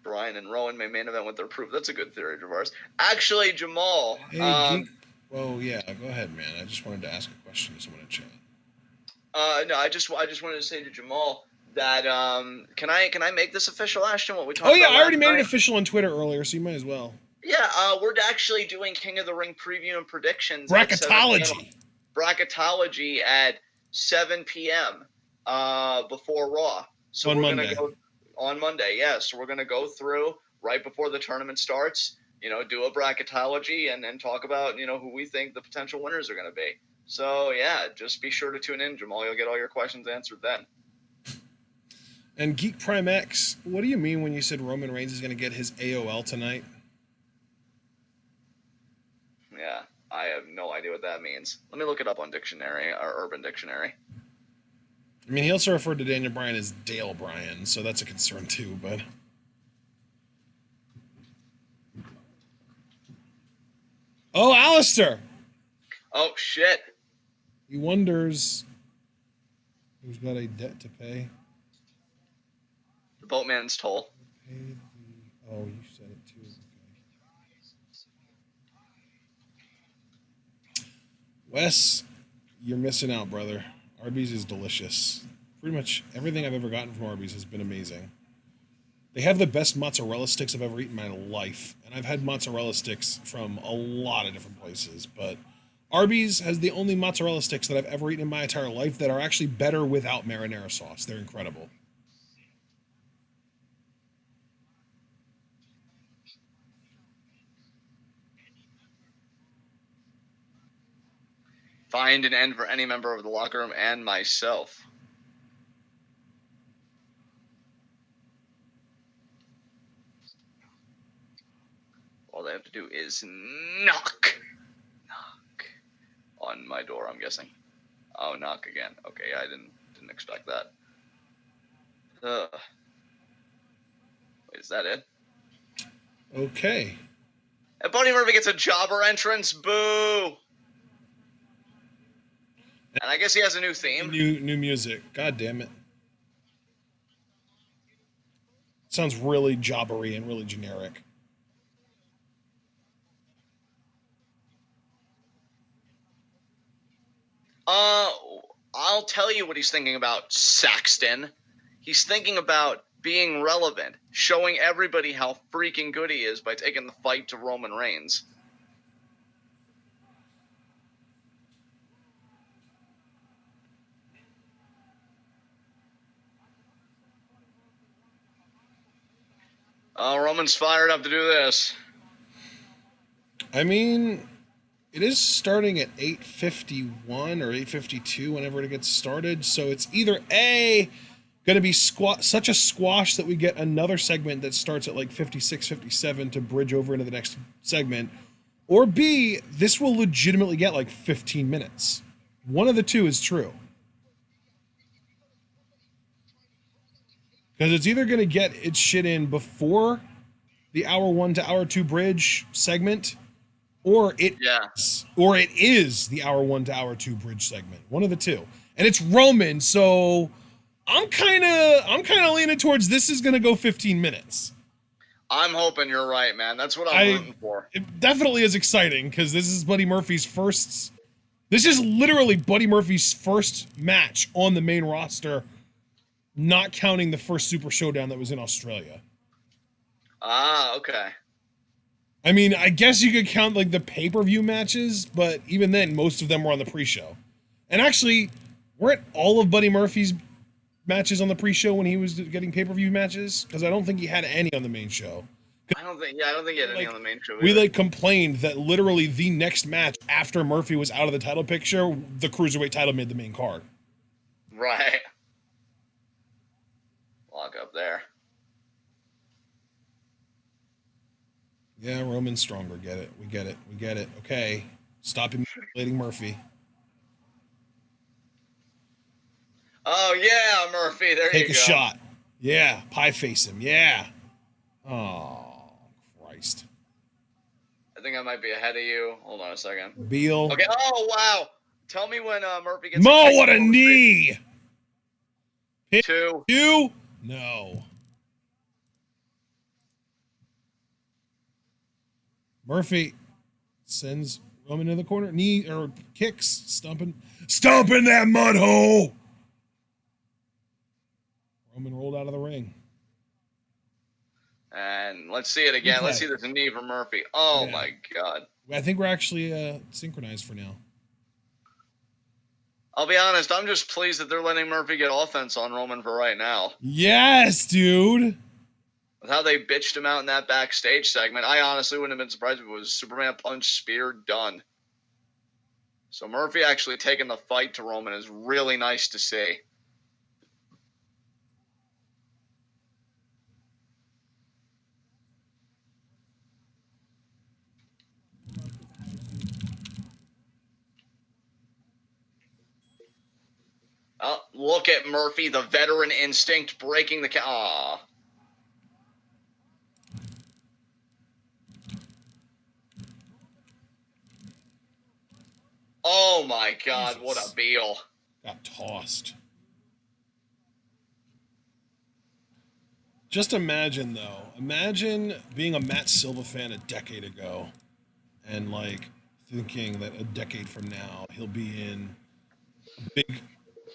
Brian and Rowan may main event with their proof. That's a good theory, Javars. Actually, Jamal. Hey, well, yeah, go ahead, man. I just wanted to ask a question to someone in chat. No, I just wanted to say to Jamal that can I make this official, Ashton? What we talked about? Oh yeah, I already made it official on Twitter earlier, so you might as well. Yeah, we're actually doing King of the Ring preview and predictions. Bracketology at 7 p.m. Before Raw. So on Monday. Gonna go on Monday. Yeah, so we're gonna go through right before the tournament starts. Do a bracketology and talk about who we think the potential winners are gonna be. So yeah, just be sure to tune in, Jamal. You'll get all your questions answered then. And Geek Prime X, what do you mean when you said Roman Reigns is going to get his AOL tonight? Yeah, I have no idea what that means. Let me look it up on Dictionary or Urban Dictionary. I mean, he also referred to Daniel Bryan as Dale Bryan, so that's a concern too, but... Oh, Alistair! Oh, shit. He wonders who's got a debt to pay. The boatman's toll. Oh, you said it too. Okay. Wes, you're missing out, brother. Arby's is delicious. Pretty much everything I've ever gotten from Arby's has been amazing. They have the best mozzarella sticks I've ever eaten in my life. And I've had mozzarella sticks from a lot of different places, but Arby's has the only mozzarella sticks that I've ever eaten in my entire life that are actually better without marinara sauce. They're incredible. Find an end for any member of the locker room and myself. All they have to do is knock on my door, I'm guessing. Oh, knock again. Okay, I didn't expect that. Wait, is that it? Okay. And Buddy Murphy gets a jobber entrance. Boo! And I guess he has a new theme. New music. God damn it. Sounds really jobbery and really generic. I'll tell you what he's thinking about, Saxton. He's thinking about being relevant, showing everybody how freaking good he is by taking the fight to Roman Reigns. Roman's fired up to do this. I mean, it is starting at 8:51 or 8:52 whenever it gets started. So it's either A, going to be such a squash that we get another segment that starts at like 56, 57 to bridge over into the next segment, or B, this will legitimately get like 15 minutes. One of the two is true. Because it's either going to get its shit in before the hour 1 to hour 2 bridge segment, or it is the hour 1 to hour 2 bridge segment. One of the two. And it's Roman, so I'm kind of leaning towards this is going to go 15 minutes. I'm hoping you're right, man. That's what I'm rooting for. It definitely is exciting because this is Buddy Murphy's first. This is literally Buddy Murphy's first match on the main roster, not counting the first Super Showdown that was in Australia. Ah, okay. I mean, I guess you could count like the pay-per-view matches, but even then, most of them were on the pre-show. And actually, weren't all of Buddy Murphy's matches on the pre-show when he was getting pay-per-view matches? Because I don't think he had any on the main show. I don't think he had any on the main show either. We complained that literally the next match after Murphy was out of the title picture, the Cruiserweight title made the main card. Right. Lock up there. Yeah, Roman's stronger. Get it. We get it. Okay. Stop humiliating Murphy. Oh, yeah, Murphy. There you go. Take a shot. Yeah. Pie face him. Yeah. Oh, Christ. I think I might be ahead of you. Hold on a second. Beal. Okay. Oh, wow. Tell me when Murphy gets... Mo, what a knee! Pin 2. No. Murphy sends Roman in the corner. Knee or kicks. Stomping that mud hole. Roman rolled out of the ring. And let's see it again. Let's see this knee from Murphy. Oh, yeah. My God. I think we're actually synchronized for now. I'll be honest. I'm just pleased that they're letting Murphy get offense on Roman for right now. Yes, dude. With how they bitched him out in that backstage segment, I honestly wouldn't have been surprised if it was Superman punch, spear, done. So Murphy actually taking the fight to Roman is really nice to see. Oh, look at Murphy, the veteran instinct, breaking the Aww. Oh my God, Jesus. What a Beal. Got tossed. Just imagine, though. Imagine being a Matt Silva fan a decade ago and, thinking that a decade from now he'll be in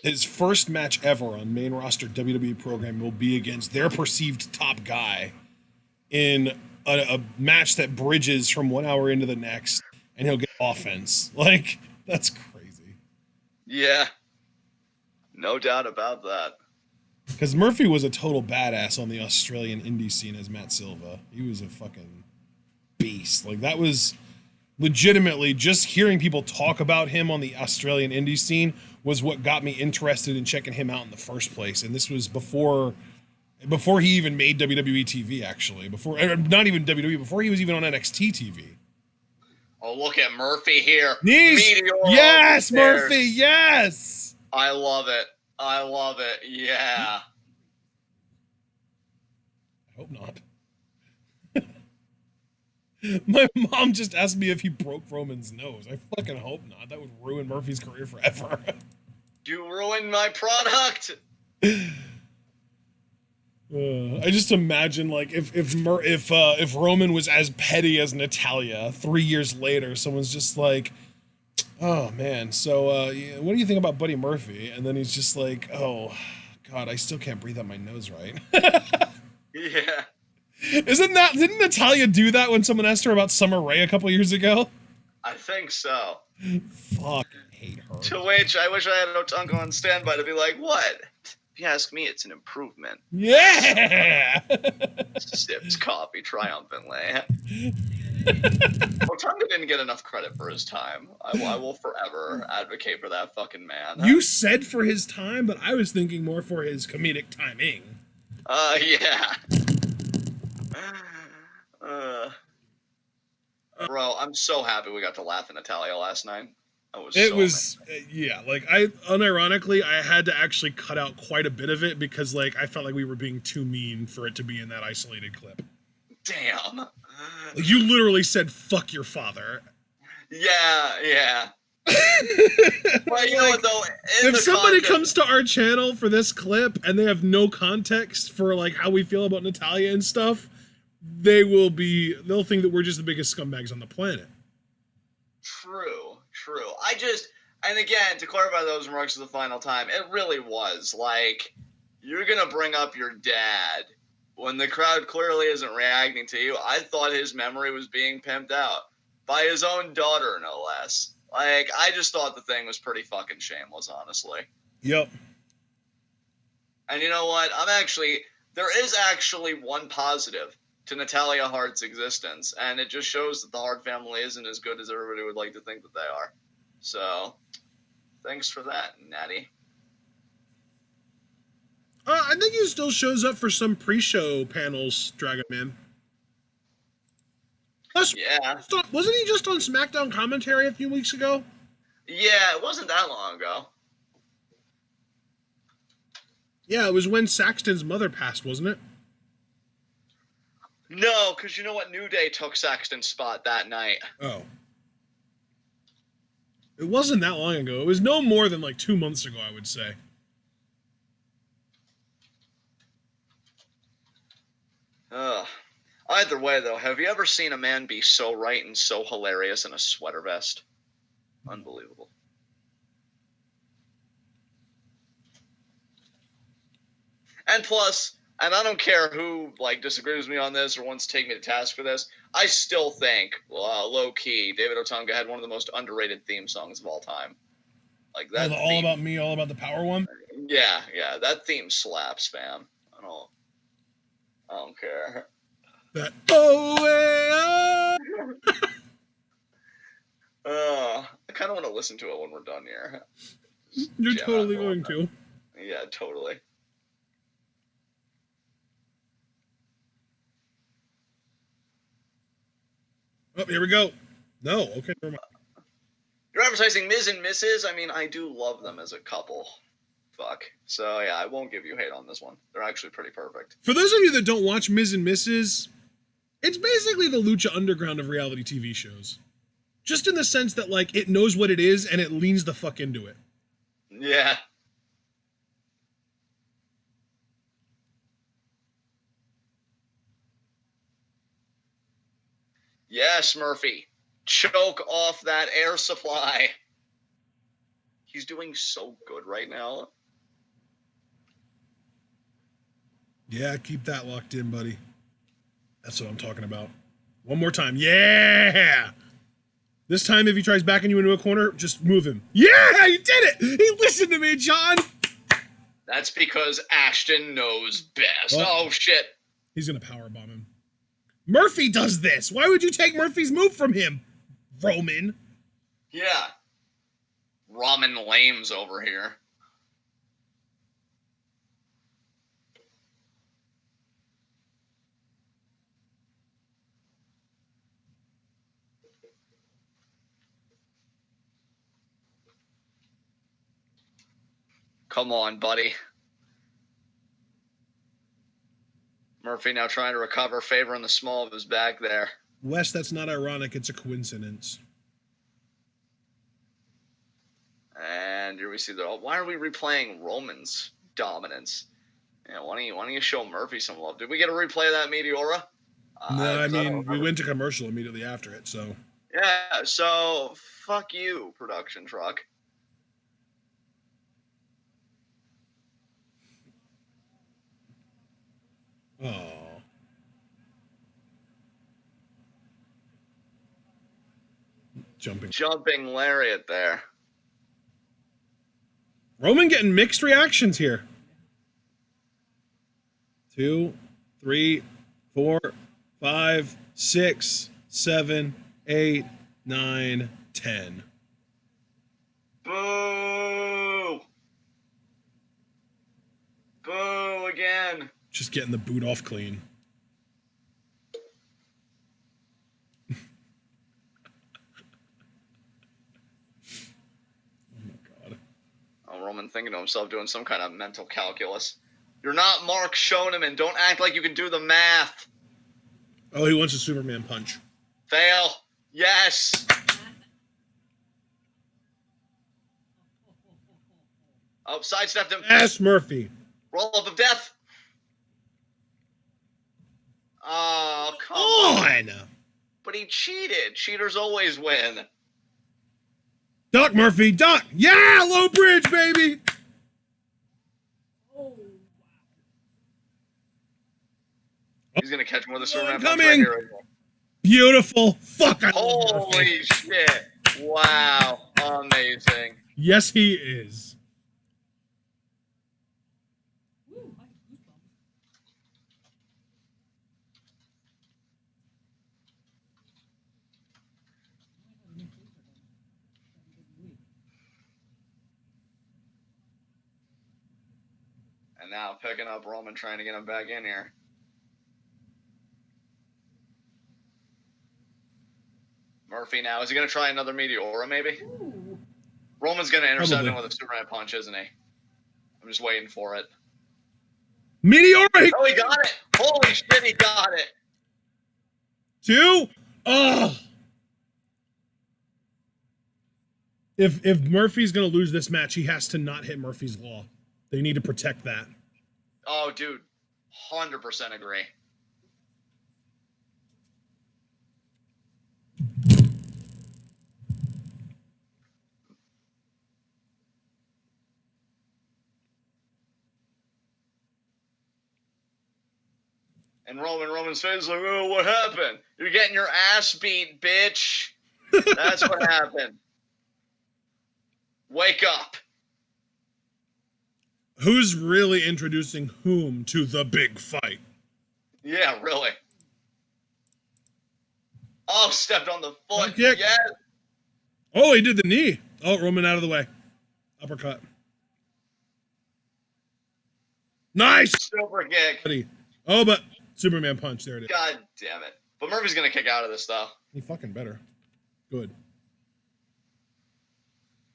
his first match ever on main roster WWE program will be against their perceived top guy in a match that bridges from 1 hour into the next, and he'll get offense. That's crazy. Yeah. No doubt about that. Because Murphy was a total badass on the Australian indie scene as Matt Silva. He was a fucking beast. That was legitimately just hearing people talk about him on the Australian indie scene was what got me interested in checking him out in the first place. And this was before he even made WWE TV, actually. Not even WWE, before he was even on NXT TV. Oh, look at Murphy here. Yes, Murphy, yes! I love it. Yeah. I hope not. My mom just asked me if he broke Roman's nose. I fucking hope not. That would ruin Murphy's career forever. You ruined my product! I just imagine if Roman was as petty as Natalya 3 years later, someone's just like, oh man, so what do you think about Buddy Murphy? And then he's just like, oh God, I still can't breathe out my nose right. Yeah. Didn't Natalya do that when someone asked her about Summer Rae a couple years ago? I think so. Fuck, I hate her. To which I wish I had Otunko on standby to be like, what? If you ask me, it's an improvement. Yeah! Sips coffee triumphantly. Ortonga didn't get enough credit for his time. I will forever advocate for that fucking man. You said for his time, but I was thinking more for his comedic timing. Yeah. Bro, I'm so happy we got to laugh at Natalia last night. Yeah, like unironically, I had to actually cut out quite a bit of it because like I felt like we were being too mean for it to be in that isolated clip. Damn. Like, you literally said "fuck your father." Yeah. Well, you know what though? If somebody comes to our channel for this clip and they have no context for like how we feel about Natalia and stuff, they'll think that we're just the biggest scumbags on the planet. True. And again, to clarify those remarks for the final time, it really was like, you're gonna bring up your dad when the crowd clearly isn't reacting to you. I thought his memory was being pimped out by his own daughter, no less. Like, I just thought the thing was pretty fucking shameless, honestly. Yep. And you know what? There is actually one positive to Natalia Hart's existence, and it just shows that the Hart family isn't as good as everybody would like to think that they are. So, thanks for that, Natty. I think he still shows up for some pre-show panels, Dragon Man. Plus, yeah. Wasn't he just on Smackdown commentary a few weeks ago? Yeah, it wasn't that long ago. Yeah, it was when Saxton's mother passed, wasn't it? No, because you know what? New Day took Saxton's spot that night. Oh. It wasn't that long ago. It was no more than like 2 months ago, I would say. Either way, though, have you ever seen a man be so right and so hilarious in a sweater vest? Unbelievable. And plus, and I don't care who like disagrees with me on this or wants to take me to task for this, I still think, low-key, David Otunga had one of the most underrated theme songs of all time. Like that. All About Me, All About the Power one? Yeah, that theme slaps, fam. I don't care. That I kind of want to listen to it when we're done here. You're totally going to. Yeah, totally. Oh, here we go. No, okay, never mind. You're advertising Ms. and Mrs. I mean, I do love them as a couple. Fuck. So, yeah, I won't give you hate on this one. They're actually pretty perfect. For those of you that don't watch Ms. and Mrs., it's basically the Lucha Underground of reality TV shows. Just in the sense that, like, it knows what it is and it leans the fuck into it. Yeah. Yes, Murphy. Choke off that air supply. He's doing so good right now. Yeah, keep that locked in, buddy. That's what I'm talking about. One more time. Yeah! This time, if he tries backing you into a corner, just move him. Yeah, he did it! He listened to me, John! That's because Ashton knows best. Oh, shit. He's gonna powerbomb him. Murphy does this! Why would you take Murphy's move from him, Roman? Yeah. Ramen lames over here. Come on, buddy. Murphy now trying to recover, favoring the small of his back there. Wes, that's not ironic. It's a coincidence. And here we see why are we replaying Roman's dominance? Yeah, why don't you show Murphy some love? Did we get a replay of that Meteora? No, I mean, we went to commercial immediately after it, so. Yeah, so fuck you, production truck. Oh. Jumping lariat there. Roman getting mixed reactions here. 2, 3, 4, 5, 6, 7, 8, 9, 10. Boo! Boo again. Just getting the boot off clean. Oh, Roman thinking to himself, doing some kind of mental calculus. You're not Mark Schoeneman. Don't act like you can do the math. Oh, he wants a Superman punch. Fail. Yes. Oh, sidestepped him. Yes, Murphy. Roll up of death. Oh, come on. But he cheated. Cheaters always win. Duck, Murphy, duck. Yeah, low bridge, baby. He's going to catch him with a Superman punch coming. right here. Beautiful. Fuck. I love Holy Murphy. shit. Wow. Amazing. Yes, he is. And now picking up Roman, trying to get him back in here. Murphy now. Is he going to try another Meteora, maybe? Ooh. Roman's going to intercept Probably. him with a Superman punch, isn't he? I'm just waiting for it. Meteor. Oh, he got it! Holy shit, he got it! 2. Oh. If Murphy's going to lose this match, he has to not hit Murphy's Law. They need to protect that. Oh, dude. 100% agree. And Roman's face is like, oh, what happened? You're getting your ass beat, bitch. That's what happened. Wake up. Who's really introducing whom to the big fight? Yeah, really. Oh, stepped on the foot. Kick. Yes. Oh, he did the knee. Oh, Roman out of the way. Uppercut. Nice. Super kick. Oh, but Superman punch. There it is. God damn it. But Murphy's going to kick out of this, though. He fucking better. Good.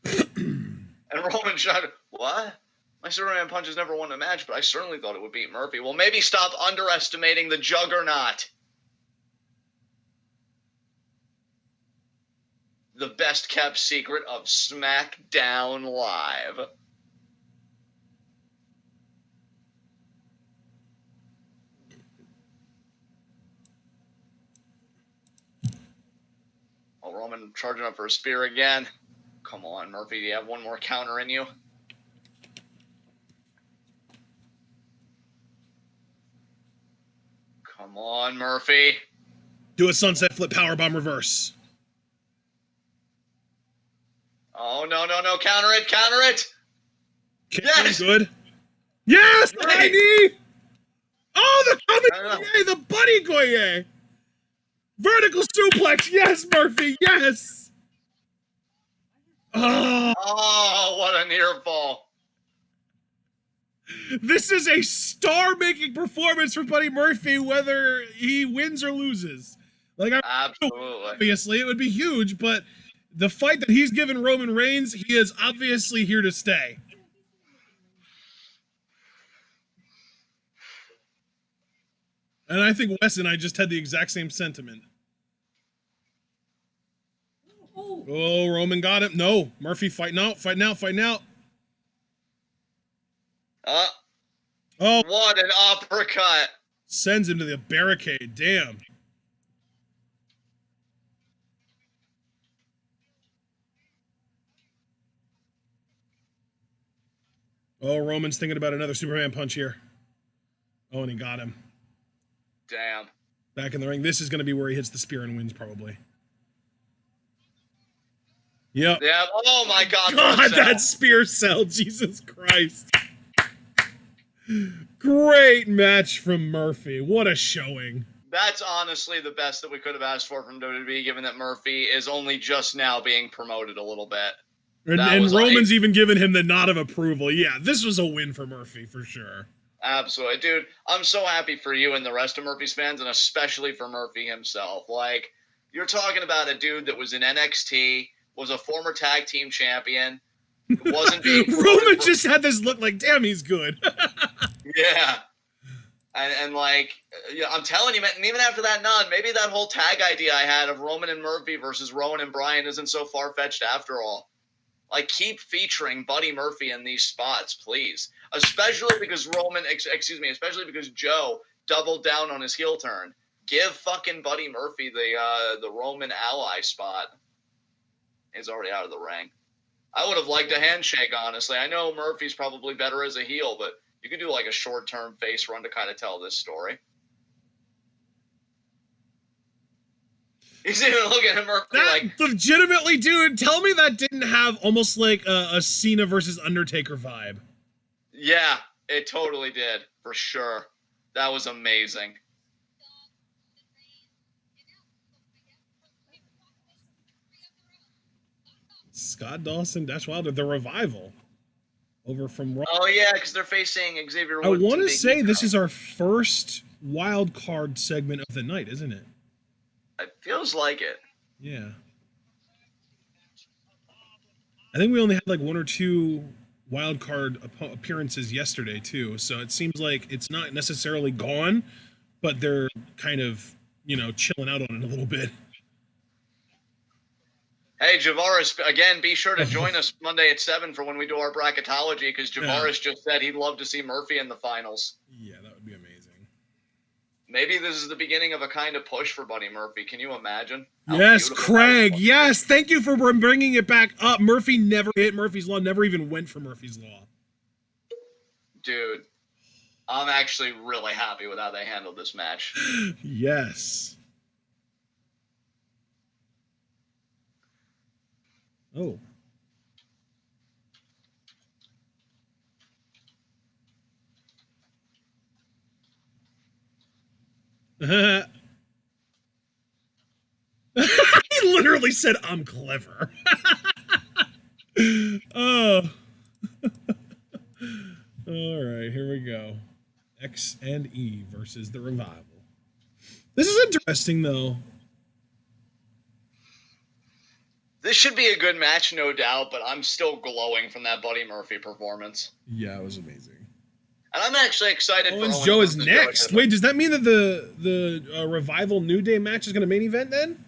And Roman tried to, what? My Superman punch has never won a match, but I certainly thought it would beat Murphy. Well, maybe stop underestimating the Juggernaut. The best kept secret of Smackdown Live. Oh, Roman charging up for a spear again. Come on, Murphy. Do you have one more counter in you? Come on, Murphy. Do a sunset flip powerbomb reverse. Oh, no. Counter it. Counter it. Yes. Good. Yes. The high knee. Oh, the I coming Goye, the buddy Goye. Vertical suplex. Yes, Murphy. Yes. Oh, what a near fall. This is a star-making performance for Buddy Murphy, whether he wins or loses. Like, Absolutely. obviously, it would be huge, but the fight that he's given Roman Reigns, he is obviously here to stay. And I think Wes and I just had the exact same sentiment. Oh, Roman got him. No, Murphy fighting out. Oh, What an uppercut. sends him to the barricade. Damn. Oh, Roman's thinking about another Superman punch here. Oh, and he got him. Damn. Back in the ring. This is going to be where he hits the spear and wins, probably. Yep. Yeah. Oh, my God. God, that spear cell. Jesus Christ. Great match from Murphy. What a showing. That's honestly the best that we could have asked for from WWE, given that Murphy is only just now being promoted a little bit. And Roman's even given him the nod of approval. Yeah, this was a win for Murphy for sure. Absolutely. Dude, I'm so happy for you and the rest of Murphy's fans, and especially for Murphy himself. Like, you're talking about a dude that was in NXT, was a former tag team champion, wasn't being Roman just had this look like, damn, he's good. Yeah. And like, yeah, I'm telling you, man, and even after that nod, maybe that whole tag idea I had of Roman and Murphy versus Rowan and Bryan isn't so far-fetched after all. Like, keep featuring Buddy Murphy in these spots, please. Especially because especially because Joe doubled down on his heel turn. Give fucking Buddy Murphy the Roman ally spot. He's already out of the ring. I would have liked a handshake, honestly. I know Murphy's probably better as a heel, but you could do like a short-term face run to kind of tell this story. He's even looking at Murphy like... Legitimately, dude, tell me that didn't have almost like a Cena versus Undertaker vibe. Yeah, it totally did, for sure. That was amazing. Scott Dawson, Dash Wilder, the Revival. Over from Raw. Oh, yeah, because they're facing Xavier I Woods. want to say this is our first wild card segment of the night, isn't it? It feels like it. Yeah. I think we only had like one or two wild card appearances yesterday, too. So it seems like it's not necessarily gone, but they're kind of, chilling out on it a little bit. Hey, Javaris, again, be sure to join us Monday at 7 for when we do our bracketology, because Javaris just said he'd love to see Murphy in the finals. Yeah, that would be amazing. Maybe this is the beginning of a kind of push for Buddy Murphy. Can you imagine? Yes, Craig. Yes, thank you for bringing it back up. Murphy never hit Murphy's Law, never even went for Murphy's Law. Dude, I'm actually really happy with how they handled this match. Yes. Oh. He literally said, I'm clever. Oh. All right, here we go. X and E versus the Revival. This is interesting, though. This should be a good match, no doubt, but I'm still glowing from that Buddy Murphy performance. Yeah, it was amazing. And I'm actually excited for Owens Joe is next. Wait, does that mean that the Revival New Day match is going to main event then?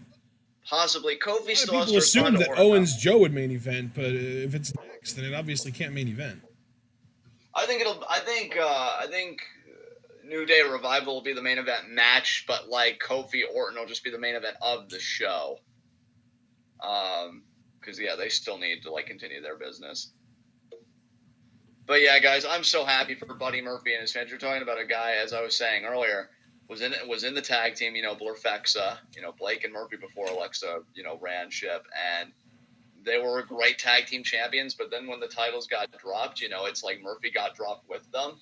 Possibly. Kofi still has to assume that Owens Joe would main event, but if it's next, then it obviously can't main event. I think New Day Revival will be the main event match, but like Kofi Orton will just be the main event of the show. Because they still need to like continue their business. But yeah, guys, I'm so happy for Buddy Murphy and his fans. You're talking about a guy, as I was saying earlier, was in the tag team, Blurfexa, Blake and Murphy before Alexa, ran ship, and they were great tag team champions. But then when the titles got dropped, it's like Murphy got dropped with them,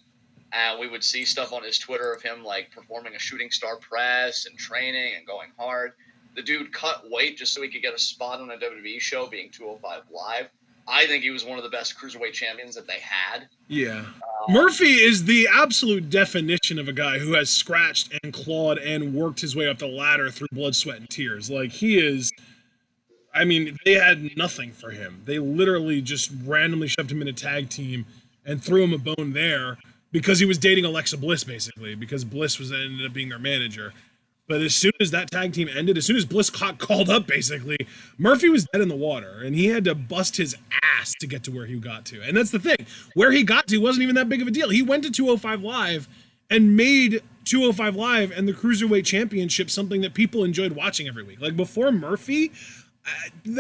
and we would see stuff on his Twitter of him like performing a shooting star press and training and going hard. The dude cut weight just so he could get a spot on a WWE show, being 205 Live. I think he was one of the best cruiserweight champions that they had. Yeah. Murphy is the absolute definition of a guy who has scratched and clawed and worked his way up the ladder through blood, sweat, and tears. Like, he is... I mean, they had nothing for him. They literally just randomly shoved him in a tag team and threw him a bone there because he was dating Alexa Bliss, basically, because Bliss ended up being their manager. But as soon as that tag team ended, as soon as Bliss got called up, basically, Murphy was dead in the water, and he had to bust his ass to get to where he got to. And that's the thing. Where he got to wasn't even that big of a deal. He went to 205 Live and made 205 Live and the Cruiserweight Championship something that people enjoyed watching every week. Like, before Murphy,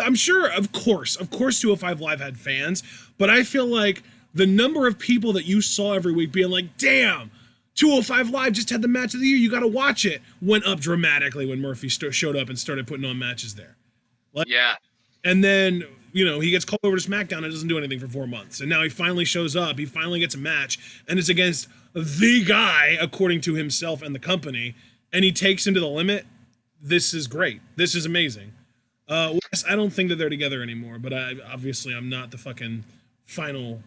I'm sure, of course 205 Live had fans, but I feel like the number of people that you saw every week being like, damn, 205 Live just had the match of the year, you got to watch it, went up dramatically when Murphy showed up and started putting on matches there. Like, yeah. And then, he gets called over to Smackdown and doesn't do anything for 4 months. And now he finally shows up, he finally gets a match, and it's against the guy, according to himself and the company, and he takes him to the limit, this is great. This is amazing. Wes, I don't think that they're together anymore, but I'm not the fucking final,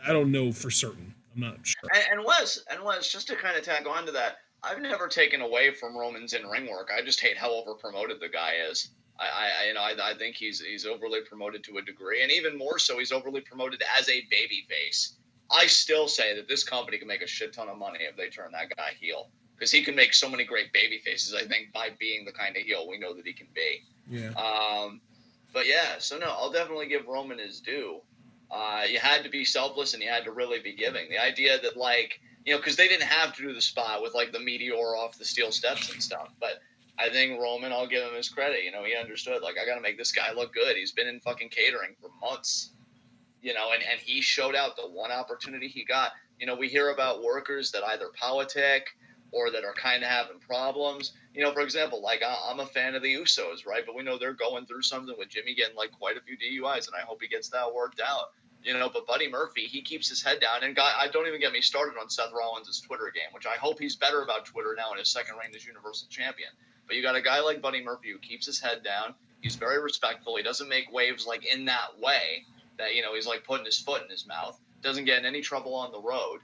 I don't know for certain. I'm not sure. And Wes, just to kind of tag on to that, I've never taken away from Roman's in-ring work. I just hate how over-promoted the guy is. I think he's overly promoted to a degree, and even more so, he's overly promoted as a babyface. I still say that this company can make a shit ton of money if they turn that guy heel, because he can make so many great baby faces, I think, by being the kind of heel we know that he can be. Yeah. But yeah, so no, I'll definitely give Roman his due. You had to be selfless and you had to really be giving. The idea that, like, because they didn't have to do the spot with, like, the meteor off the steel steps and stuff, but I think Roman, I'll give him his credit. He understood, like, I got to make this guy look good. He's been in fucking catering for months. And he showed out the one opportunity he got. We hear about workers that either politic or that are kind of having problems. For example, like, I'm a fan of the Usos, right? But we know they're going through something with Jimmy getting, like, quite a few DUIs, and I hope he gets that worked out. But Buddy Murphy, he keeps his head down. And I don't even get me started on Seth Rollins' Twitter game, which I hope he's better about Twitter now in his second reign as Universal Champion. But you got a guy like Buddy Murphy who keeps his head down. He's very respectful. He doesn't make waves, like, in that way that, he's, like, putting his foot in his mouth. Doesn't get in any trouble on the road.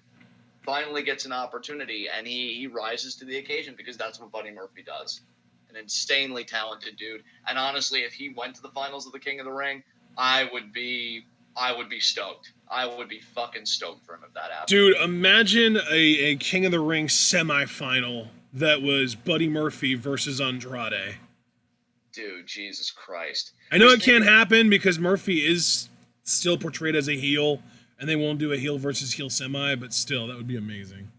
Finally gets an opportunity, and he rises to the occasion, because that's what Buddy Murphy does. An insanely talented dude. And honestly, if he went to the finals of the King of the Ring, I would be stoked. I would be fucking stoked for him if that happened. Dude, imagine a King of the Ring semifinal that was Buddy Murphy versus Andrade. Dude, Jesus Christ. I know it can't happen because Murphy is still portrayed as a heel, and they won't do a heel versus heel semi, but still, that would be amazing.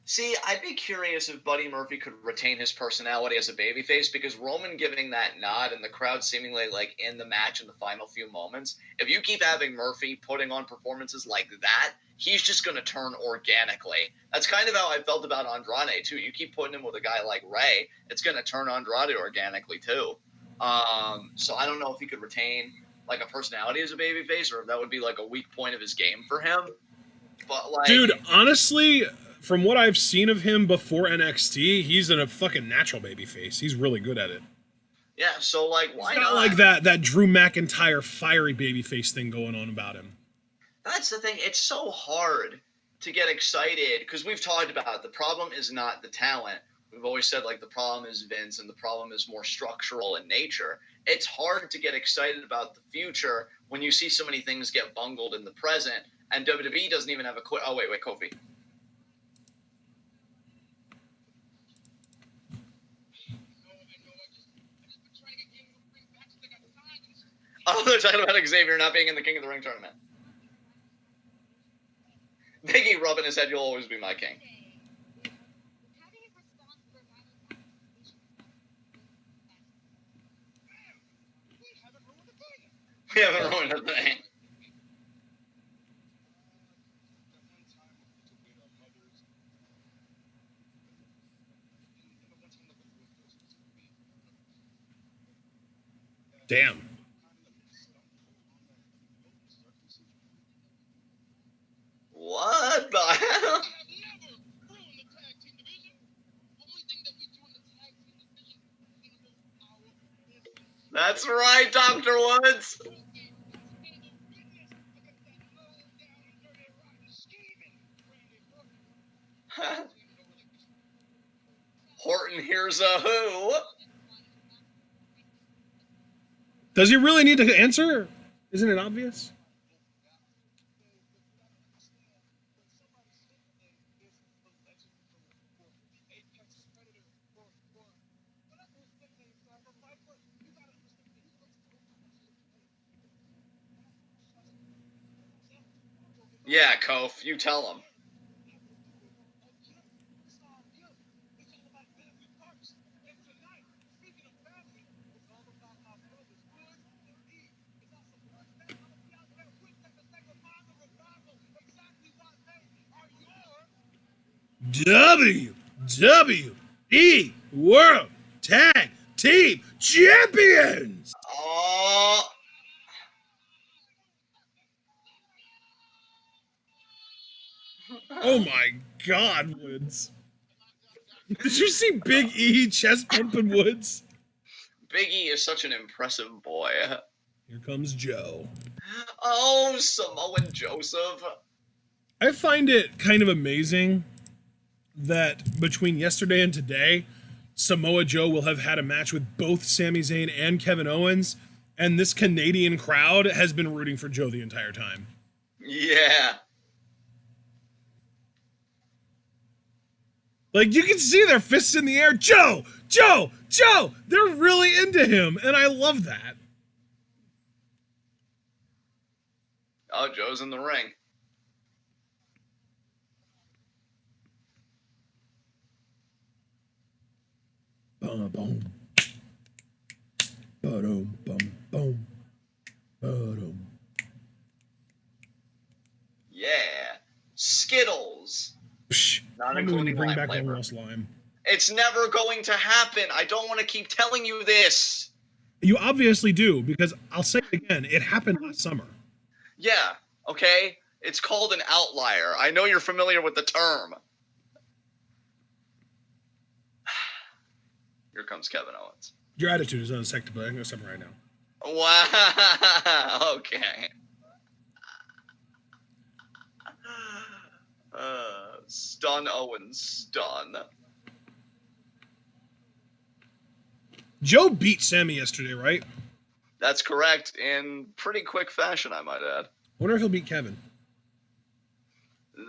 See, I'd be curious if Buddy Murphy could retain his personality as a babyface, because Roman giving that nod and the crowd seemingly, like, in the match in the final few moments, if you keep having Murphy putting on performances like that, he's just going to turn organically. That's kind of how I felt about Andrade, too. You keep putting him with a guy like Ray, it's going to turn Andrade organically, too. So I don't know if he could retain, like, a personality as a babyface, or if that would be, like, a weak point of his game for him. But, like... Dude, honestly... From what I've seen of him before NXT, he's a fucking natural babyface. He's really good at it. Yeah, so, like, why not? not? Like that Drew McIntyre fiery babyface thing going on about him. That's the thing. It's so hard to get excited, because we've talked about it. The problem is not the talent. We've always said, like, the problem is Vince, and the problem is more structural in nature. It's hard to get excited about the future when you see so many things get bungled in the present, and WWE doesn't even have a Oh, wait, Kofi. Oh, they're talking about Xavier not being in the King of the Ring tournament. Biggie rubbing his head, you'll always be my king. We haven't ruined a thing. Damn. What the hell? That's right, Dr. Woods. Orton here's a who. Does he really need to answer? Isn't it obvious? Yeah, Kof, you tell him. WWE World Tag Team Champions! Oh. Oh my God, Woods. Did you see Big E chest pumping Woods? Big E is such an impressive boy. Here comes Joe. Oh, Samoan Joseph. I find it kind of amazing that between yesterday and today, Samoa Joe will have had a match with both Sami Zayn and Kevin Owens, and this Canadian crowd has been rooting for Joe the entire time. Yeah. Like, you can see their fists in the air. Joe! Joe! Joe! They're really into him, and I love that. Oh, Joe's in the ring. Boom, boom. Boom, boom, boom. Boom. Yeah. Skittles. Psh, Not I'm going to including bring lime back flavor. Lost Lime. It's never going to happen. I don't want to keep telling you this. You obviously do, because I'll say it again, it happened last summer. Yeah, okay? It's called an outlier. I know you're familiar with the term. Here comes Kevin Owens. Your attitude is unacceptable. I'm going to stop right now. Wow. Okay. Stun Owens. Stun. Joe beat Sammy yesterday, right? That's correct. In pretty quick fashion, I might add. Wonder if he'll beat Kevin.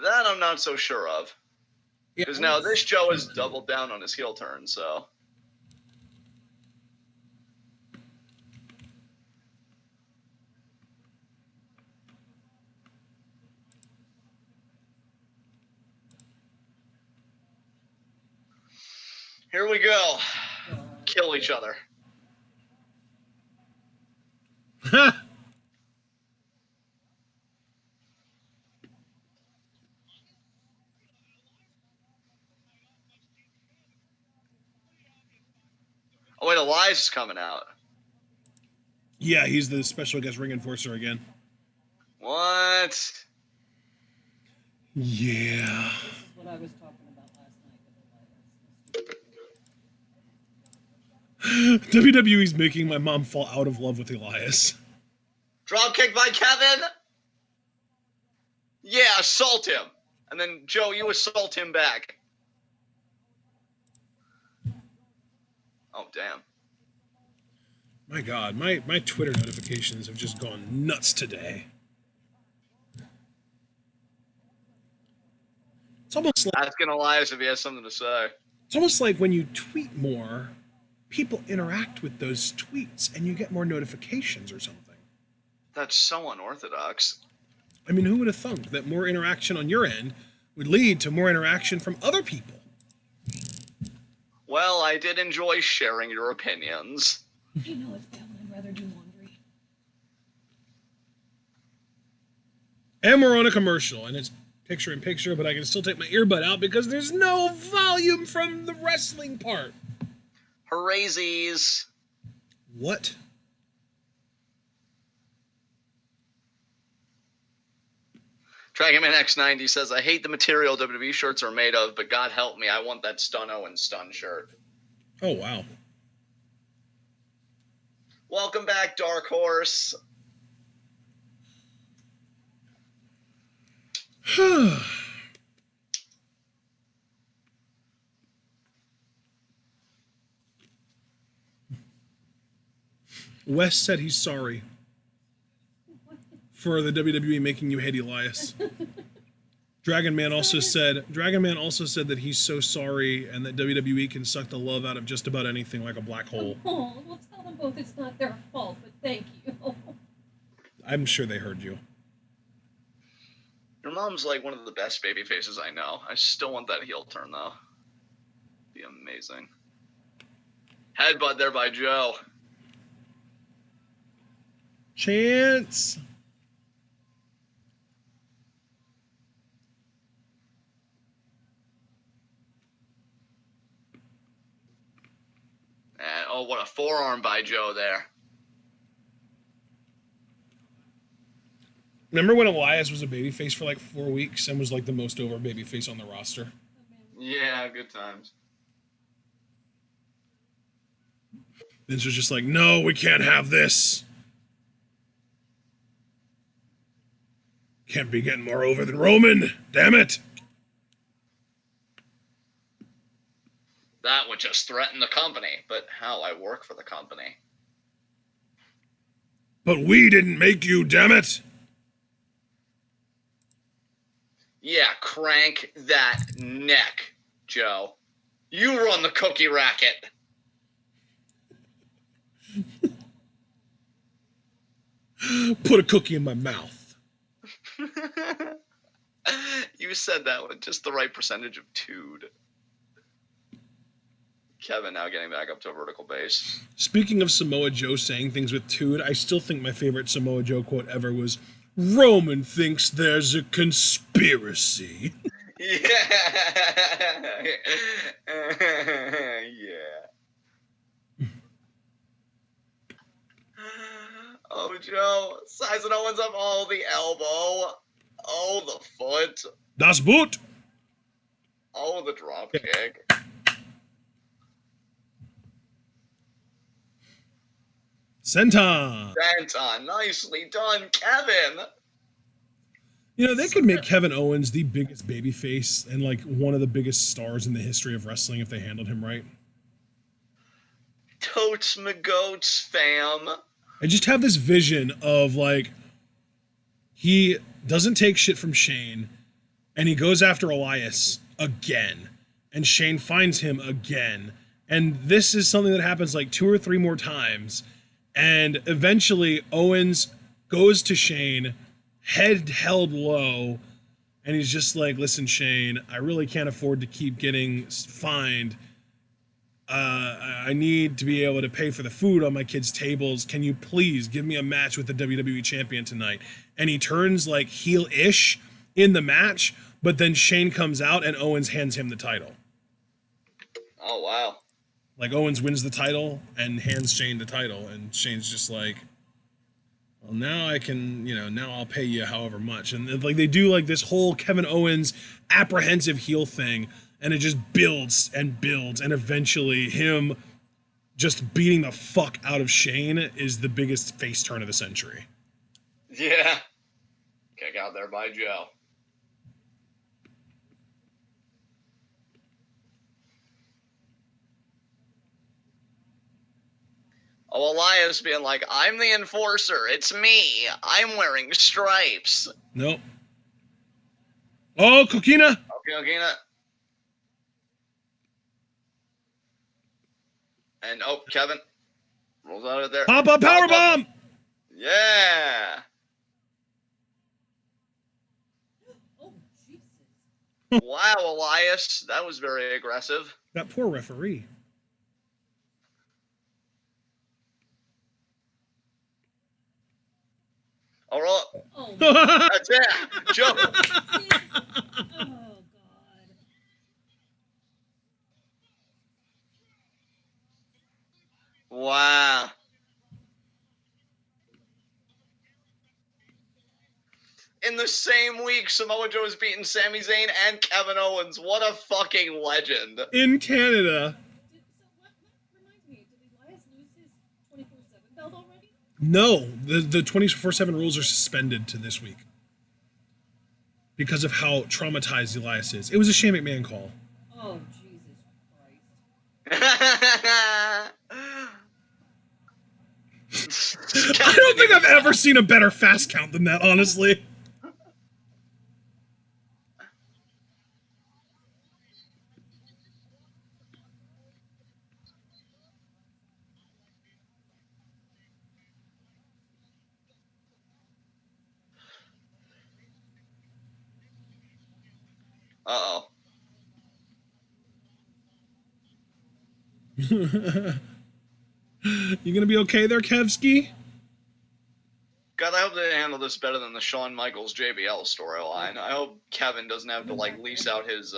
That I'm not so sure of. Yeah, Because now this Joe has doubled down on his heel turn, so. Here we go. Kill each other. Oh, wait, Elias is coming out. Yeah, he's the special guest ring enforcer again. What? Yeah. This is what I was talking about last night with Elias. WWE's making my mom fall out of love with Elias. Drop kick by Kevin. Yeah, assault him. And then, Joe, you assault him back. Oh, damn. My God, my Twitter notifications have just gone nuts today. It's almost like Asking Elias if he has something to say. it's almost like when you tweet more, people interact with those tweets and you get more notifications or something. That's so unorthodox. I mean, who would have thunk that more interaction on your end would lead to more interaction from other people? Well, I did enjoy sharing your opinions. You know it's bad when I'd rather do laundry. And we're on a commercial, and it's picture in picture, but I can still take my earbud out because there's no volume from the wrestling part. Hooraisies. What? Dragonman X90 says, I hate the material WWE shirts are made of, but God help me, I want that Stun Owens Stun shirt. Oh, wow. Welcome back, Dark Horse. Wes said he's sorry for the WWE making you hate Elias. Dragon Man also said that he's so sorry and that WWE can suck the love out of just about anything like a black hole. Oh, well, tell them both it's not their fault, but thank you. I'm sure they heard you. Your mom's like one of the best baby faces I know. I still want that heel turn, though. Be amazing. Headbutt there by Joe. Chance. And, oh, what a forearm by Joe there. Remember when Elias was a babyface for like 4 weeks and was like the most over babyface on the roster? Yeah, good times. Vince was just like, no, we can't have this. Can't be getting more over than Roman. Damn it. That would just threaten the company. But how? I work for the company. But we didn't make you, damn it. Yeah, crank that neck, Joe. You run the cookie racket. Put a cookie in my mouth. You said that with just the right percentage of tood. Kevin now getting back up to a vertical base. Speaking of Samoa Joe saying things with tood, I still think my favorite Samoa Joe quote ever was, Roman thinks there's a conspiracy. Yeah. Yeah. Oh, Joe. Sizing Owens up. Oh, the elbow. Oh, the foot. Das Boot. Oh, the drop kick. Senton. Senton. Nicely done, Kevin. You know, they could make Kevin Owens the biggest babyface and like one of the biggest stars in the history of wrestling if they handled him right. Totes my goats, fam. I just have this vision of like, he doesn't take shit from Shane and he goes after Elias again and Shane finds him again. And this is something that happens like 2 or 3 more times. And eventually Owens goes to Shane, head held low, and he's just like, listen, Shane, I really can't afford to keep getting fined. I need to be able to pay for the food on my kids' tables. Can you please give me a match with the WWE champion tonight? And he turns like heel-ish in the match, but then Shane comes out and Owens hands him the title. Oh, wow. Like Owens wins the title and hands Shane the title, and Shane's just like, well, now I can, you know, now I'll pay you however much. And like they do like this whole Kevin Owens apprehensive heel thing, and it just builds and builds, and eventually him just beating the fuck out of Shane is the biggest face turn of the century. Yeah. Kick out there by Joe. Oh, Elias being like, I'm the enforcer. It's me. I'm wearing stripes. Nope. Oh, Coquina. Okay. And, oh, Kevin rolls out of there. Pop up powerbomb. Yeah. Oh, Jesus. Wow, Elias. That was very aggressive. That poor referee. All right. Oh, That's it. Joe. oh, God. Wow. In the same week, Samoa Joe has beaten Sami Zayn and Kevin Owens. What a fucking legend. In Canada. What reminds me, did Elias lose his 24/7 belt already? No, the 24/7 rules are suspended to this week because of how traumatized Elias is. It was a Shane McMahon call. Oh, Jesus Christ. I don't think I've ever seen a better fast count than that, honestly. Uh-oh. You gonna be okay there, Kevski? God, I hope they handle this better than the Shawn Michaels JBL storyline. I hope Kevin doesn't have to like lease out his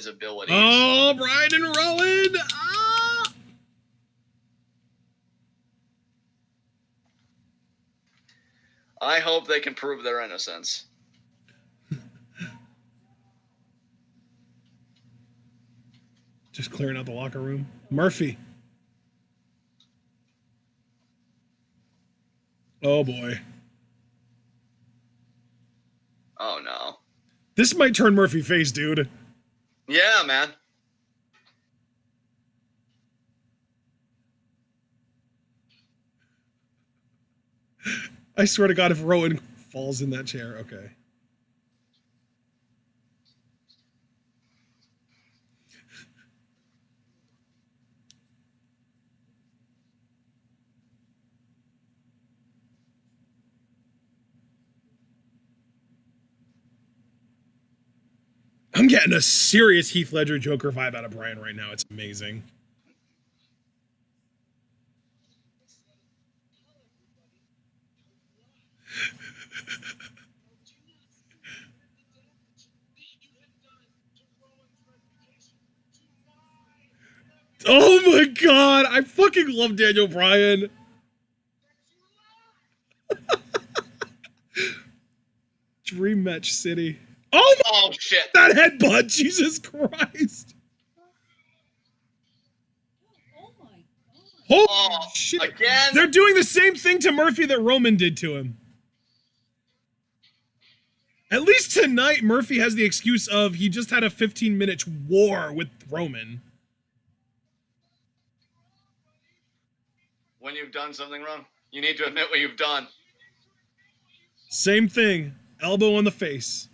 abilities. Oh, Bryan and Rowan! Ah! I hope they can prove their innocence. Just clearing out the locker room. Murphy. Oh boy. Oh no. This might turn Murphy face, dude. Yeah, man. I swear to God, if Rowan falls in that chair, okay. I'm getting a serious Heath Ledger Joker vibe out of Bryan right now. It's amazing. Oh my God, I fucking love Daniel Bryan. Dream Match City. Oh shit. That headbutt, Jesus Christ. Oh my god. Holy shit. Again? They're doing the same thing to Murphy that Roman did to him. At least tonight, Murphy has the excuse of he just had a 15-minute war with Roman. When you've done something wrong, you need to admit what you've done. Same thing. Elbow on the face.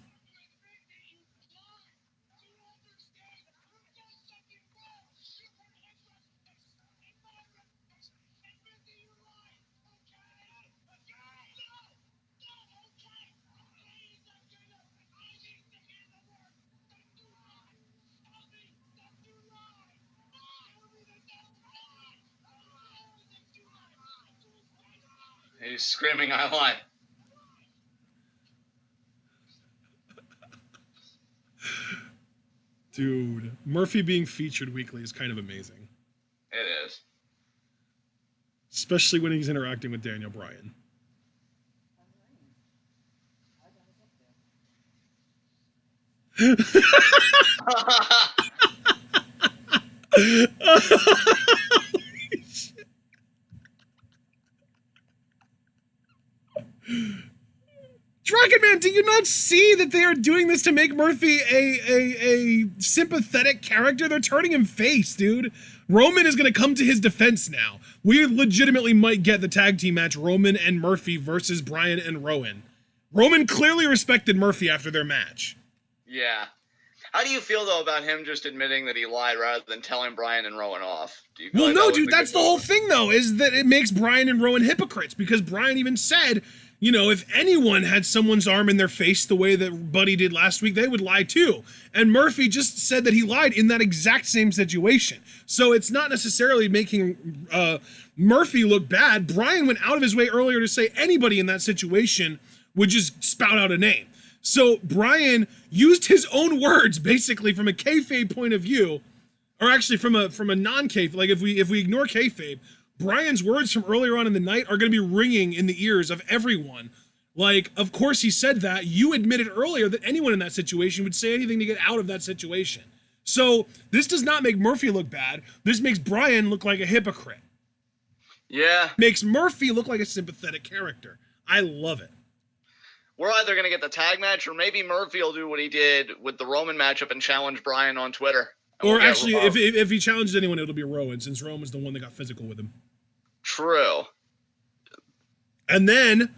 He's screaming, I lied. Dude, Murphy being featured weekly is kind of amazing. It is. Especially when he's interacting with Daniel Bryan. Dragon Man, do you not see that they are doing this to make Murphy a sympathetic character? They're turning him face, dude. Roman is going to come to his defense now. We legitimately might get the tag team match Roman and Murphy versus Bryan and Rowan. Roman clearly respected Murphy after their match. Yeah. How do you feel, though, about him just admitting that he lied rather than telling Bryan and Rowan off? Do you feel Well, like no, that dude, was a that's good the whole move? thing, though, is that it makes Bryan and Rowan hypocrites, because Bryan even said, you know, if anyone had someone's arm in their face the way that Buddy did last week, they would lie too. And Murphy just said that he lied in that exact same situation. So it's not necessarily making Murphy look bad. Bryan went out of his way earlier to say anybody in that situation would just spout out a name. So Bryan used his own words, basically, from a kayfabe point of view, or actually from a non-kayfabe. Like if we ignore kayfabe, Bryan's words from earlier on in the night are going to be ringing in the ears of everyone. Like, of course he said that. You admitted earlier that anyone in that situation would say anything to get out of that situation. So this does not make Murphy look bad. This makes Bryan look like a hypocrite. Yeah. Makes Murphy look like a sympathetic character. I love it. We're either going to get the tag match, or maybe Murphy will do what he did with the Roman matchup and challenge Bryan on Twitter. Or actually, if he challenges anyone, it'll be Rowan, since Rowan's the one that got physical with him. True. And then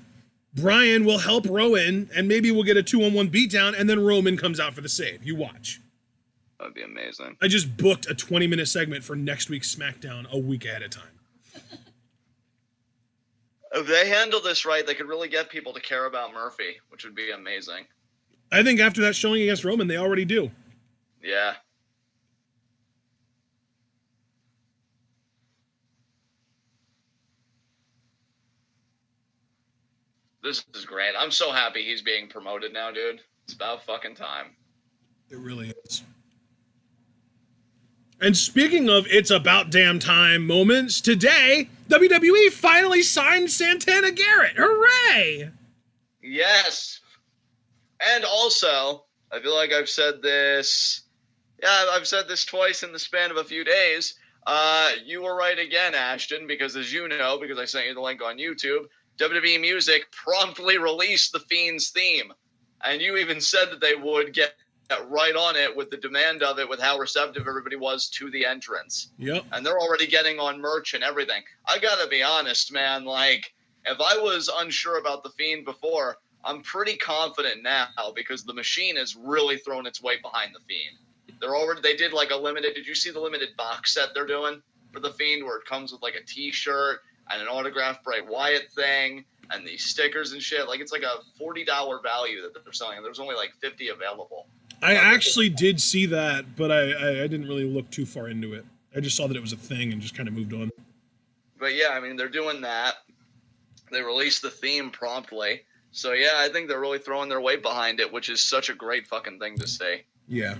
Bryan will help Rowan, and maybe we'll get a 2-on-1 beatdown, and then Roman comes out for the save. You watch. That'd be amazing. I just booked a 20-minute segment for next week's SmackDown a week ahead of time. If they handle this right, they could really get people to care about Murphy, which would be amazing. I think after that showing against Roman, they already do. Yeah. This is great. I'm so happy he's being promoted now, dude. It's about fucking time. It really is. And speaking of it's about damn time moments, today, WWE finally signed Santana Garrett. Hooray! Yes. And also, I feel like I've said this. Yeah, I've said this twice in the span of a few days. You were right again, Ashton, because as you know, because I sent you the link on YouTube, WWE Music promptly released the Fiend's theme. And you even said that they would get right on it with the demand of it, with how receptive everybody was to the entrance. Yep. And they're already getting on merch and everything. I gotta be honest, man. Like, if I was unsure about the Fiend before, I'm pretty confident now because the machine has really thrown its weight behind the Fiend. They did like a limited. Did you see the limited box set they're doing for the Fiend, where it comes with like a T-shirt and an autographed Bray Wyatt thing and these stickers and shit? Like, it's like a $40 value that they're selling, and there's only like 50 available. I actually did see that, but I didn't really look too far into it. I just saw that it was a thing and just kind of moved on. But yeah, I mean, they're doing that. They released the theme promptly. So yeah, I think they're really throwing their weight behind it, which is such a great fucking thing to see. Yeah.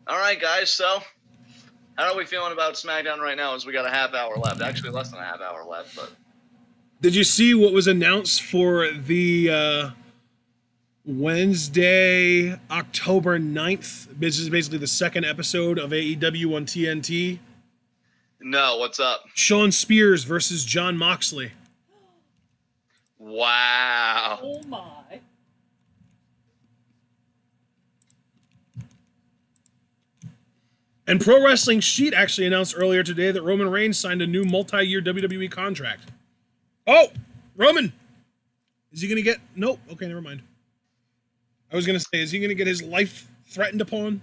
All right, guys. So, how are we feeling about SmackDown right now? As we got a half hour left, actually less than a half hour left. But did you see what was announced for the Wednesday, October 9th? This is basically the second episode of AEW on TNT. No, what's up? Shawn Spears versus Jon Moxley. Wow. Oh my. And Pro Wrestling Sheet actually announced earlier today that Roman Reigns signed a new multi-year WWE contract. Oh, Roman. Is he going to get... Nope. Okay, never mind. I was going to say, is he going to get his life threatened upon?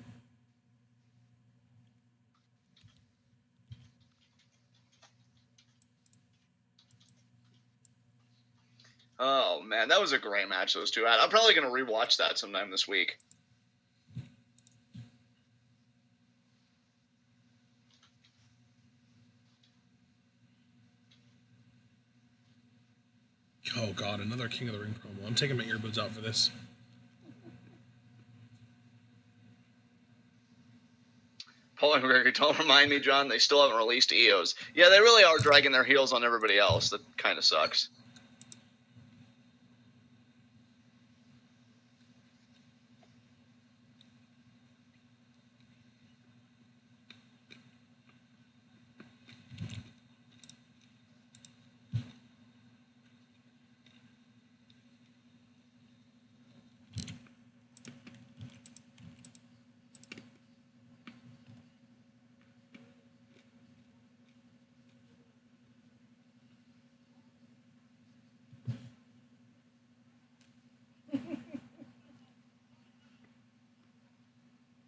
Oh, man, that was a great match those two had. I'm probably going to rewatch that sometime this week. Oh, God, another King of the Ring promo. I'm taking my earbuds out for this. Paul and Gregory, don't remind me, John, they still haven't released EOS. Yeah, they really are dragging their heels on everybody else. That kind of sucks.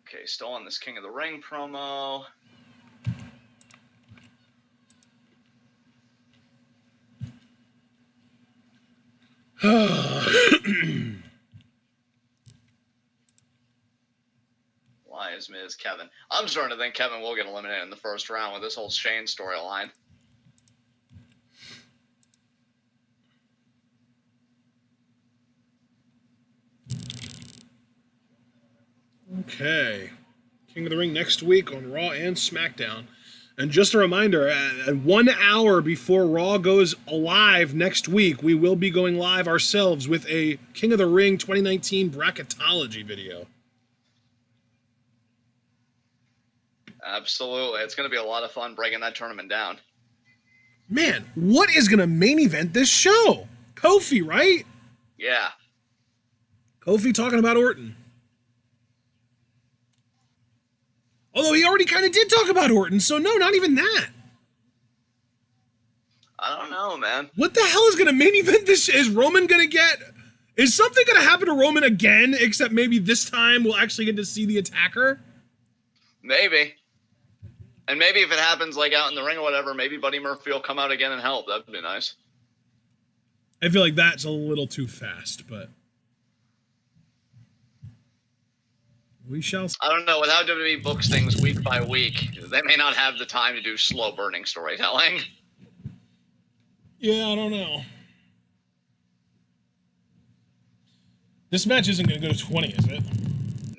Okay, still on this King of the Ring promo. Lions Miz, Kevin. I'm starting to think Kevin will get eliminated in the first round with this whole Shane storyline. Okay. King of the Ring next week on Raw and SmackDown. And just a reminder, 1 hour before Raw goes live next week, we will be going live ourselves with a King of the Ring 2019 bracketology video. Absolutely. It's going to be a lot of fun breaking that tournament down. Man, what is going to main event this show? Kofi, right? Yeah. Kofi talking about Orton. Although he already kind of did talk about Orton, so no, not even that. I don't know, man. What the hell is going to main event this? Is Roman going to get... Is something going to happen to Roman again, except maybe this time we'll actually get to see the attacker? Maybe. And maybe if it happens like out in the ring or whatever, maybe Buddy Murphy will come out again and help. That'd be nice. I feel like that's a little too fast, but... we shall see. I don't know. With how WWE books things week by week, they may not have the time to do slow-burning storytelling. Yeah, I don't know. This match isn't going to go to 20, is it?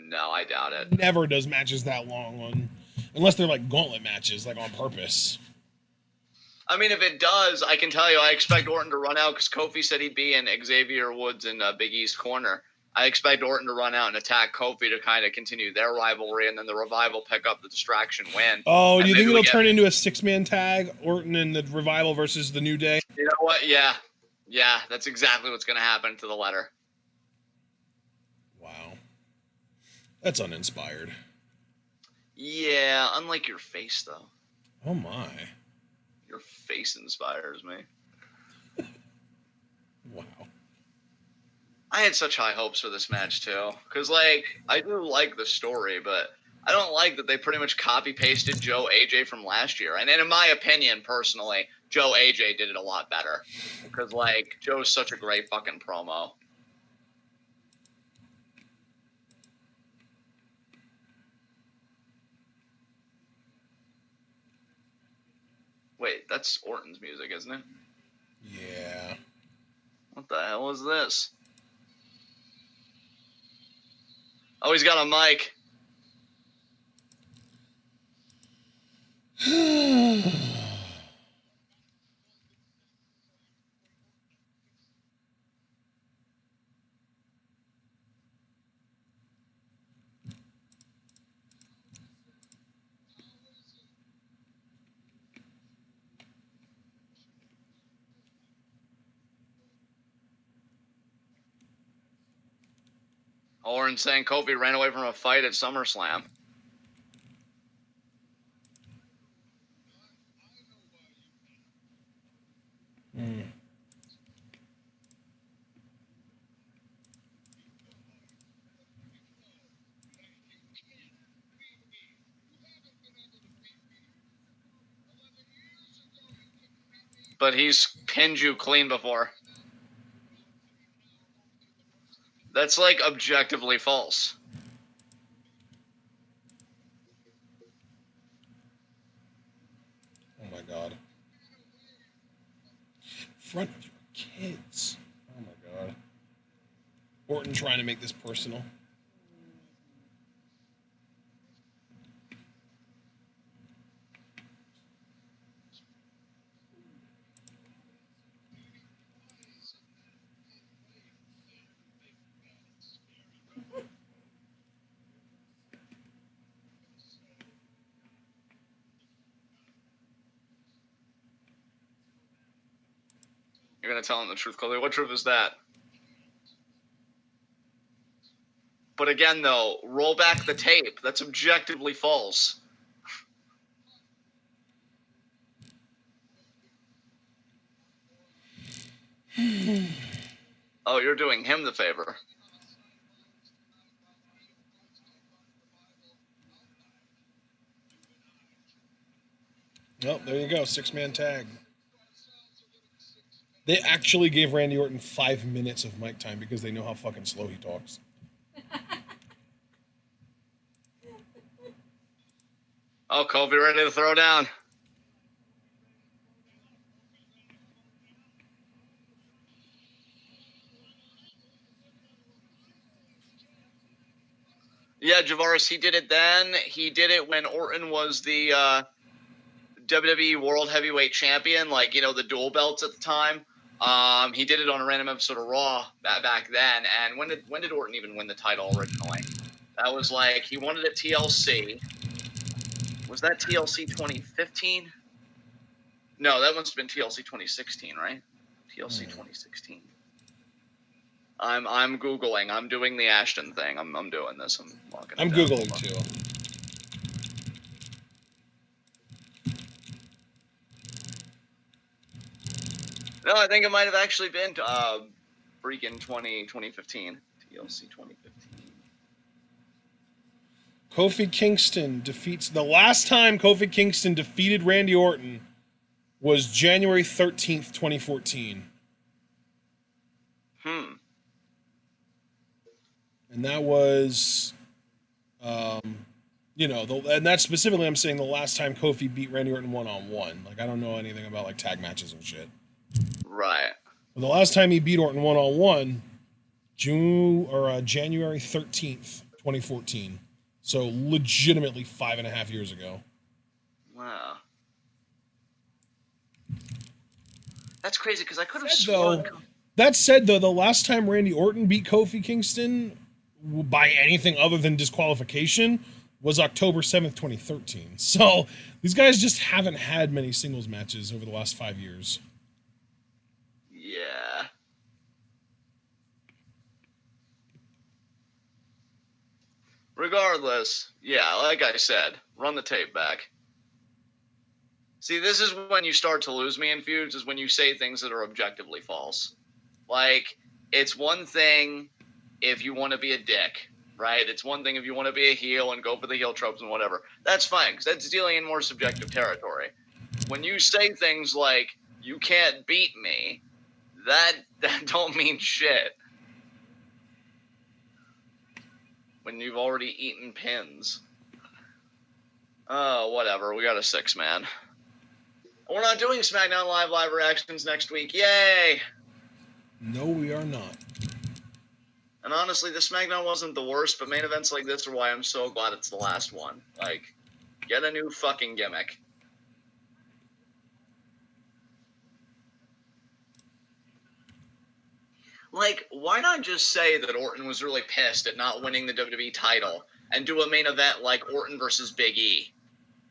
No, I doubt it. Never does matches that long, unless they're like gauntlet matches, like on purpose. I mean, if it does, I can tell you, I expect Orton to run out because Kofi said he'd be in Xavier Woods and Big E's corner. I expect Orton to run out and attack Kofi to kind of continue their rivalry, and then the Revival pick up the distraction win. Oh, do you think it'll turn into a 6-man tag? Orton and the Revival versus the New Day? You know what? Yeah. Yeah, that's exactly what's going to happen to the letter. Wow. That's uninspired. Yeah, unlike your face, though. Oh, my. Your face inspires me. Wow. I had such high hopes for this match, too. Because, like, I do like the story, but I don't like that they pretty much copy-pasted Joe AJ from last year. And in my opinion, personally, Joe AJ did it a lot better. Because, like, Joe's such a great fucking promo. Wait, that's Orton's music, isn't it? Yeah. What the hell is this? Oh, he's got a mic. Orton saying Kofi ran away from a fight at SummerSlam. But he's pinned you clean before. That's like objectively false. Oh my god. In front of your kids. Oh my god. Orton trying to make this personal. You're going to tell him the truth, Kofi. What truth is that? But again, though, roll back the tape. That's objectively false. Oh, you're doing him the favor. Oh, there you go. 6-man tag. They actually gave Randy Orton 5 minutes of mic time because they know how fucking slow he talks. Oh, Kofi ready to throw down. Yeah, Javaris, he did it then. He did it when Orton was the WWE World Heavyweight Champion, like, you know, the dual belts at the time. He did it on a random episode of Raw back then. And when did Orton even win the title originally? That was like, he won it at TLC. Was that TLC 2015? No, that must have been TLC 2016, right? TLC 2016. I'm Googling. I'm doing the Ashton thing. I'm doing this. I'm Googling too. No, I think it might have actually been freaking 2015. TLC 2015. Kofi Kingston defeats... The last time Kofi Kingston defeated Randy Orton was January 13th, 2014. And that was... you know, and that's specifically, I'm saying the last time Kofi beat Randy Orton one-on-one. Like, I don't know anything about, like, tag matches and shit. Right. But the last time he beat Orton one-on-one, January 13th, 2014. So legitimately 5.5 years ago. Wow. That's crazy because I could have Said, sworn. That said, though, the last time Randy Orton beat Kofi Kingston by anything other than disqualification was October 7th, 2013. So these guys just haven't had many singles matches over the last 5 years. Yeah. Regardless, yeah, like I said, run the tape back. See, this is when you start to lose me in feuds, is when you say things that are objectively false. Like, it's one thing if you want to be a dick, right? It's one thing if you want to be a heel and go for the heel tropes and whatever. That's fine, because that's dealing in more subjective territory. When you say things like, you can't beat me, that don't mean shit. When you've already eaten pins. Oh, whatever. We got a 6-man. We're not doing Smackdown live reactions next week. Yay! No, we are not. And honestly, the Smackdown wasn't the worst, but main events like this are why I'm so glad it's the last one. Like, get a new fucking gimmick. Like, why not just say that Orton was really pissed at not winning the WWE title and do a main event like Orton versus Big E?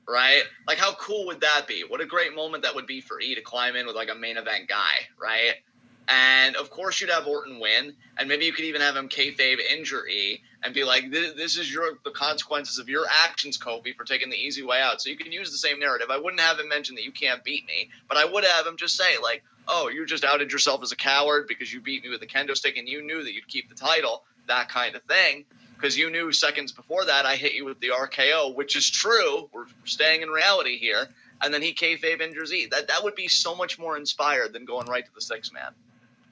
Right? Like, how cool would that be? What a great moment that would be for E to climb in with, like, a main event guy, right? And, of course, you'd have Orton win, and maybe you could even have him kayfabe injure E and be like, this is the consequences of your actions, Kofi, for taking the easy way out. So you can use the same narrative. I wouldn't have him mention that you can't beat me, but I would have him just say, like, oh, you just outed yourself as a coward because you beat me with a kendo stick and you knew that you'd keep the title, that kind of thing. Because you knew seconds before that I hit you with the RKO, which is true. We're staying in reality here. And then he kayfabe injures E. That would be so much more inspired than going right to the 6-man.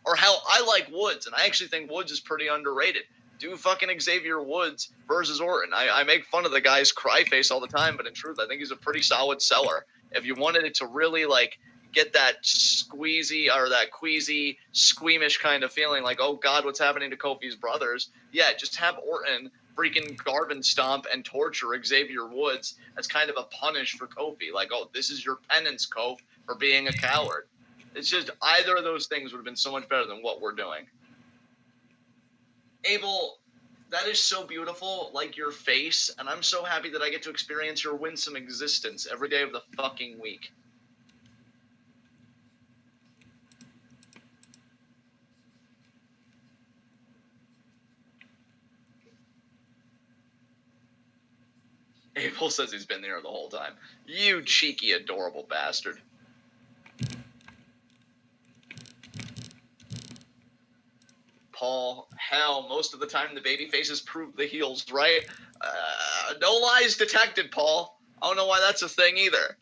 Or how I like Woods, and I actually think Woods is pretty underrated. Do fucking Xavier Woods versus Orton. I make fun of the guy's cry face all the time, but in truth, I think he's a pretty solid seller. If you wanted it to really, like, get that squeezy or that queasy, squeamish kind of feeling like, oh, God, what's happening to Kofi's brothers? Yeah, just have Orton freaking Garvin stomp and torture Xavier Woods as kind of a punish for Kofi. Like, oh, this is your penance, Kofi, for being a coward. It's just either of those things would have been so much better than what we're doing. Abel, that is so beautiful, like your face, and I'm so happy that I get to experience your winsome existence every day of the fucking week. Abel says he's been there the whole time. You cheeky, adorable bastard. Paul, hell, most of the time the baby faces prove the heels, right? No lies detected, Paul. I don't know why that's a thing either.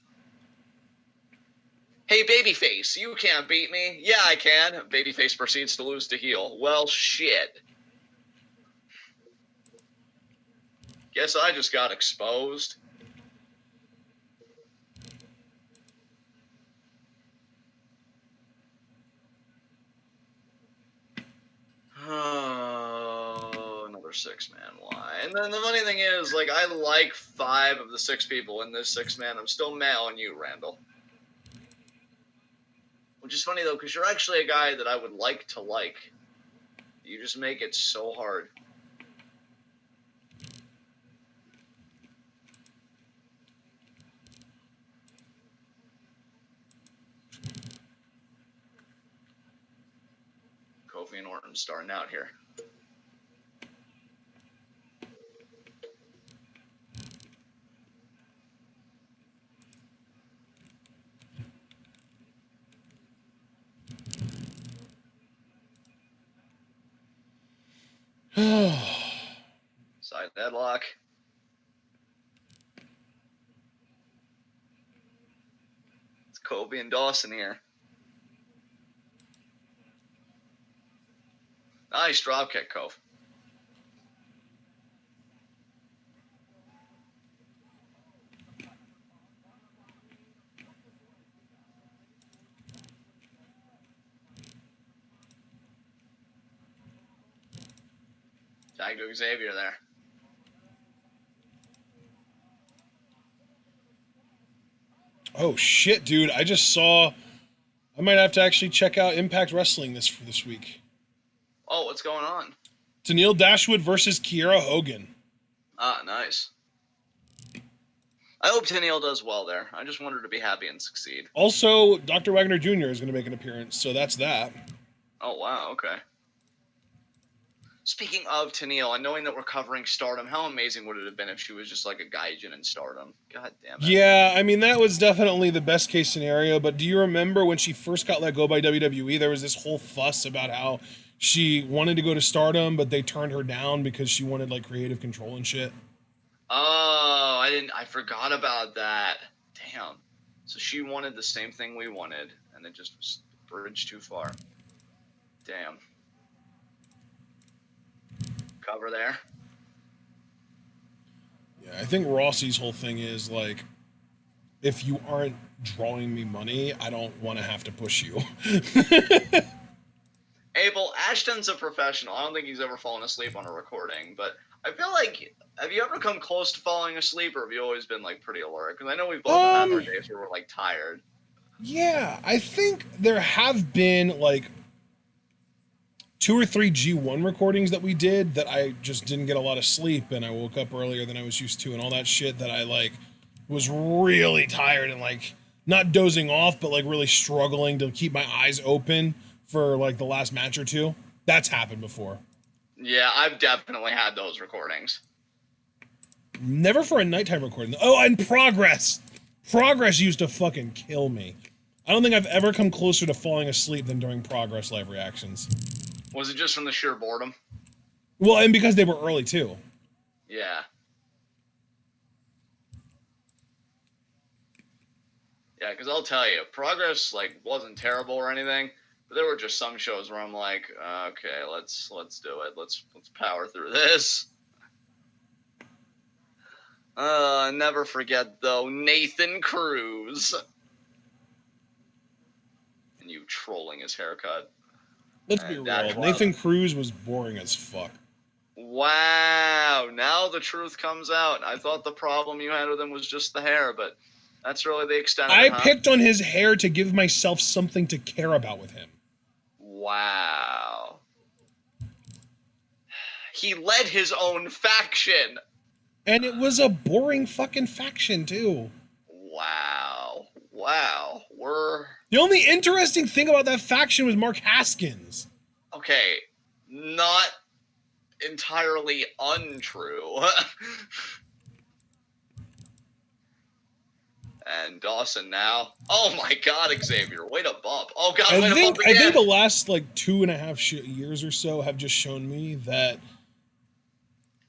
Hey, babyface, you can't beat me. Yeah, I can. Babyface proceeds to lose to heel. Well, shit. Guess I just got exposed. Oh, another 6-man. Why? And then the funny thing is, like, I like 5 of the 6 people in this 6-man. I'm still mad on you, Randall. Which is funny, though, because you're actually a guy that I would like to like. You just make it so hard. Kofi and Orton starting out here. Side deadlock. It's Kobe and Dawson here. Nice dropkick, Kofi. Tag to Xavier there. Oh shit, dude! I just saw I might have to actually check out Impact Wrestling this week. Oh, what's going on? Tenille Dashwood versus Kiera Hogan. Ah, nice. I hope Tenille does well there. I just want her to be happy and succeed. Also, Dr. Wagner Jr. is going to make an appearance, so that's that. Oh, wow, okay. Speaking of Tenille, and knowing that we're covering Stardom, how amazing would it have been if she was just like a gaijin in Stardom? God damn it. Yeah, I mean, that was definitely the best case scenario, but do you remember when she first got let go by WWE, there was this whole fuss about how she wanted to go to Stardom, but they turned her down because she wanted, like, creative control and shit? Oh, I forgot about that. Damn. So she wanted the same thing we wanted, and it just was a bridge too far. Damn. Cover there. Yeah, I think Rossi's whole thing is, like, if you aren't drawing me money, I don't want to have to push you. Abel, Ashton's a professional. I don't think he's ever fallen asleep on a recording, but I feel like, have you ever come close to falling asleep, or have you always been, like, pretty alert? Because I know we've both had our days where we're, like, tired. Yeah, I think there have been, like, 2 or 3 G1 recordings that we did that I just didn't get a lot of sleep, and I woke up earlier than I was used to, and all that shit that I, like, was really tired and, like, not dozing off, but, like, really struggling to keep my eyes open for, like, the last match or two. That's happened before. Yeah, I've definitely had those recordings. Never for a nighttime recording. Oh, and Progress! Progress used to fucking kill me. I don't think I've ever come closer to falling asleep than during Progress live reactions. Was it just from the sheer boredom? Well, and because they were early, too. Yeah. Yeah, because I'll tell you, Progress, like, wasn't terrible or anything, but there were just some shows where I'm like, okay, let's do it. Let's power through this. Never forget, though, Nathan Cruz. And you trolling his haircut. Let's be real. Nathan Cruz was boring as fuck. Wow. Now the truth comes out. I thought the problem you had with him was just the hair, but that's really the extent of it, I picked on his hair to give myself something to care about with him. Wow. He led his own faction. And it was a boring fucking faction, too. Wow. The only interesting thing about that faction was Mark Haskins. Okay, not entirely untrue. And Dawson now. Oh my God, Xavier, way to bump. Oh God, way to bump again. I think the last, like, 2.5 years or so have just shown me that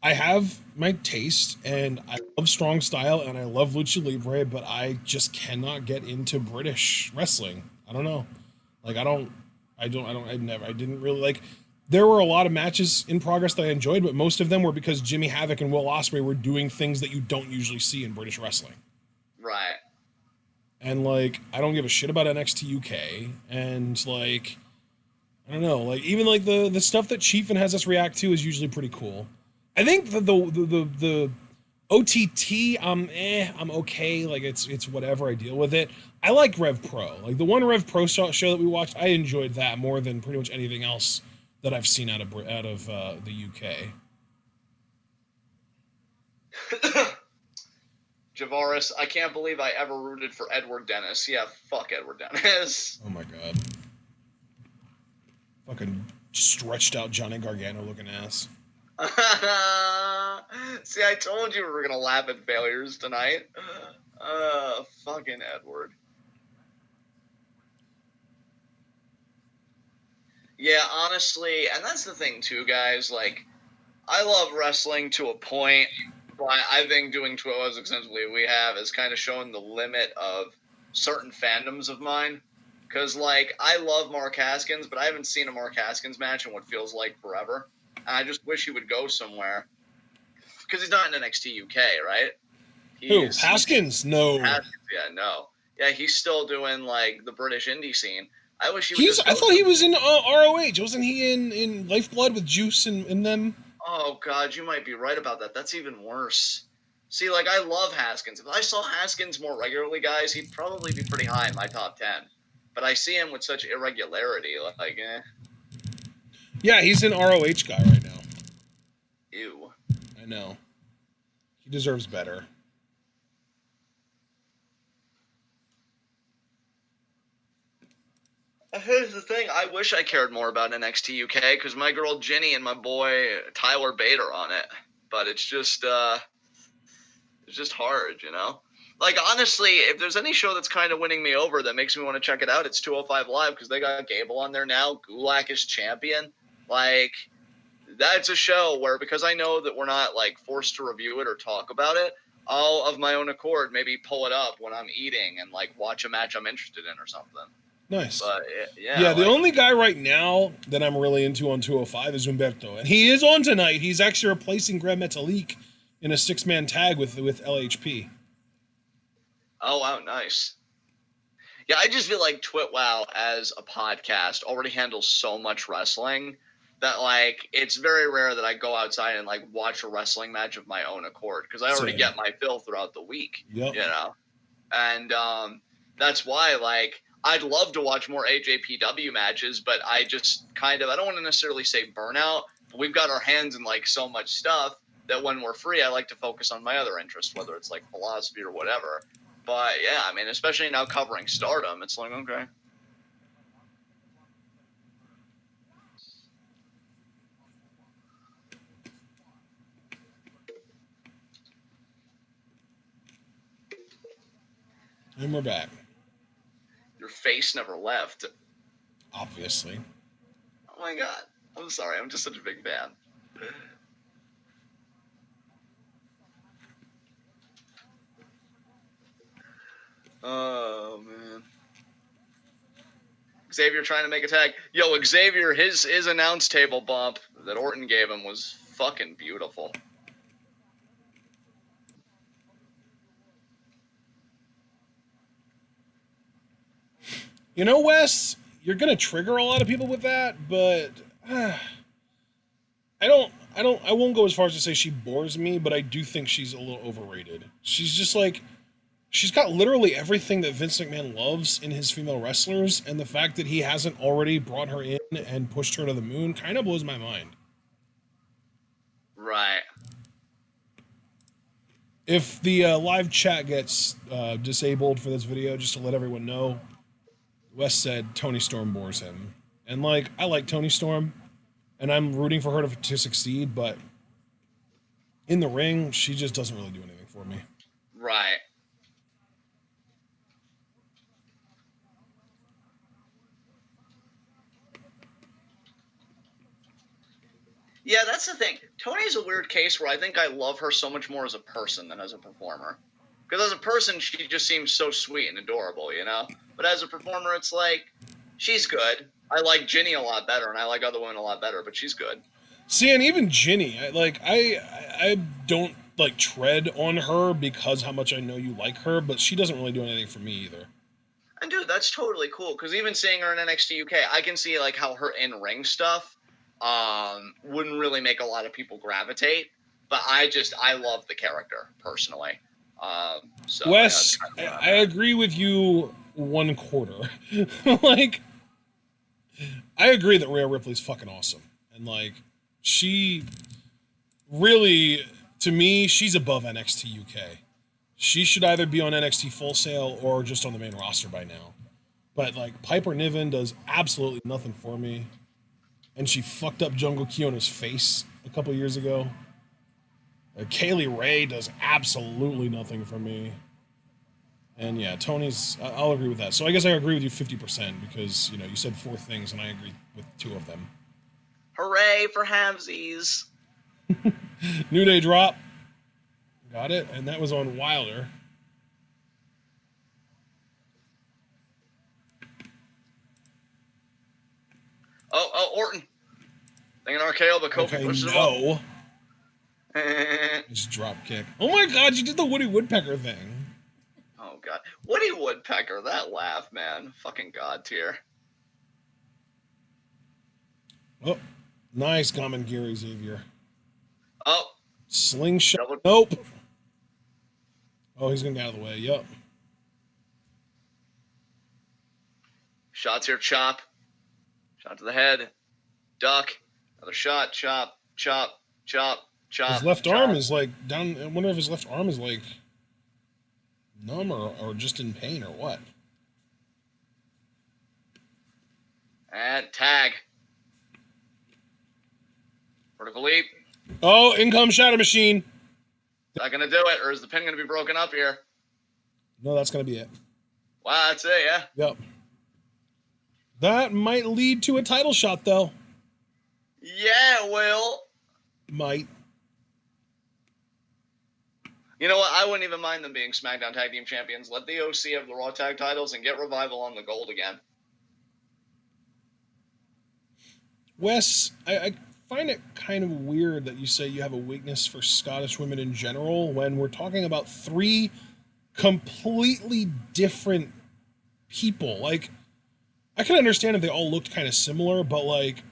I have my taste, and I love strong style, and I love lucha libre, but I just cannot get into British wrestling. I don't know. Like, I didn't really, like, there were a lot of matches in Progress that I enjoyed, but most of them were because Jimmy Havoc and Will Ospreay were doing things that you don't usually see in British wrestling. Right. And, like, I don't give a shit about NXT UK, and, like, I don't know, like, even, like, the stuff that Chiefin has us react to is usually pretty cool. I think the OTT, I'm okay. Like, it's whatever. I deal with it. I like Rev Pro. Like, the one Rev Pro show that we watched, I enjoyed that more than pretty much anything else that I've seen out of the UK. Javaris, I can't believe I ever rooted for Edward Dennis. Yeah, fuck Edward Dennis. Oh my God. Fucking stretched out Johnny Gargano looking ass. See, I told you we were gonna laugh at failures tonight. Fucking Edward. Yeah, honestly, and that's the thing too, guys. Like, I love wrestling to a point, but I think doing 12 as extensively as we have is kind of showing the limit of certain fandoms of mine. Because, like, I love Mark Haskins, but I haven't seen a Mark Haskins match in what feels like forever. And I just wish he would go somewhere. Because he's not in NXT UK, right? Who? Haskins? No. Haskins, yeah, no. Yeah, he's still doing, like, the British indie scene. I wish he would I thought he was in ROH. Wasn't he in Lifeblood with Juice and them? Oh, God, you might be right about that. That's even worse. See, like, I love Haskins. If I saw Haskins more regularly, guys, he'd probably be pretty high in my top 10. but I see him with such irregularity. Like, Yeah, he's an ROH guy right now. ew. I know. He deserves better. Here's the thing. I wish I cared more about NXT UK because my girl Ginny and my boy Tyler Bate are on it. But it's just hard, you know? Like, honestly, if there's any show that's kind of winning me over that makes me want to check it out, it's 205 Live because they got Gable on there now. Gulak is champion. Like, that's a show where, because I know that we're not, like, forced to review it or talk about it, I'll, of my own accord, maybe pull it up when I'm eating and, like, watch a match I'm interested in or something. Nice. But, yeah, the like, only guy right now that I'm really into on 205 is Umberto. And he is on tonight. He's actually replacing Greg Metalik in a 6-man tag with LHP. oh, wow, nice. Yeah, I just feel like TwitWow as a podcast already handles so much wrestling that, like, it's very rare that I go outside and, like, watch a wrestling match of my own accord because I already Same. get my fill throughout the week, Yep. you know? And that's why, like, I'd love to watch more AJPW matches, but I just I don't want to necessarily say burnout, but we've got our hands in, like, so much stuff that when we're free, I like to focus on my other interests, whether it's, like, philosophy or whatever. But, yeah, I mean, especially now covering Stardom, it's like, okay. And we're back. Your face never left. Obviously. Oh, my God. I'm sorry. I'm just such a big fan. Oh, man. Xavier trying to make a tag. Yo, Xavier, his announce table bump that Orton gave him was fucking beautiful. You know, Wes, you're gonna trigger a lot of people with that, but I won't go as far as to say she bores me, but I do think she's a little overrated. She's just like, she's got literally everything that Vince McMahon loves in his female wrestlers, and the fact that he hasn't already brought her in and pushed her to the moon kind of blows my mind. Right. If the live chat gets disabled for this video, just to let everyone know, Wes said Toni Storm bores him. And, like, I like Toni Storm, and I'm rooting for her to succeed, but in the ring, she just doesn't really do anything for me. Right. Yeah, that's the thing. Tony's a weird case where I think I love her so much more as a person than as a performer. Because as a person, she just seems so sweet and adorable, you know? But as a performer, it's like, she's good. I like Ginny a lot better, and I like other women a lot better, but she's good. See, and even Ginny, I don't, like, tread on her because how much I know you like her, but she doesn't really do anything for me either. And dude, that's totally cool, because even seeing her in NXT UK, I can see, like, how her in-ring stuff wouldn't really make a lot of people gravitate, but I love the character, personally. So Wes, I agree with you 1/4. Like, I agree that Rhea Ripley's fucking awesome. And, like, she really, to me, she's above NXT UK. She should either be on NXT Full Sail or just on the main roster by now. But, like, Piper Niven does absolutely nothing for me. And she fucked up Jungle Kiona's face a couple years ago. Kaylee Ray does absolutely nothing for me. And yeah, Tony's, I'll agree with that. So I guess I agree with you 50% because, you know, you said 4 things and I agree with 2 of them. Hooray for Hamsies. New Day drop. Got it. And that was on Wilder. Oh, Orton. Thinking RKO, but Kofi pushes him up. Just drop kick. Oh my God, you did the Woody Woodpecker thing. Oh God, Woody Woodpecker, that laugh, man, fucking god tier. Oh, nice commentary, Xavier. Oh, slingshot. Nope. Oh, he's gonna get out of the way. Yep. Shots here, chop. Shot to the head. Duck. Another shot, chop, chop, chop, chop. His left chop. arm is like down. I wonder if his left arm is like numb or just in pain or what. And tag. Vertical leap. Oh, in comes Shatter Machine. Is that going to do it, or is the pin going to be broken up here? No, that's going to be it. Wow, that's it, yeah? Yep. That might lead to a title shot, though. Yeah, it will. Might. You know what? I wouldn't even mind them being SmackDown Tag Team Champions. Let the OC have the Raw Tag titles and get Revival on the gold again. Wes, I find it kind of weird that you say you have a weakness for Scottish women in general when we're talking about three completely different people. Like, I can understand if they all looked kind of similar, but like,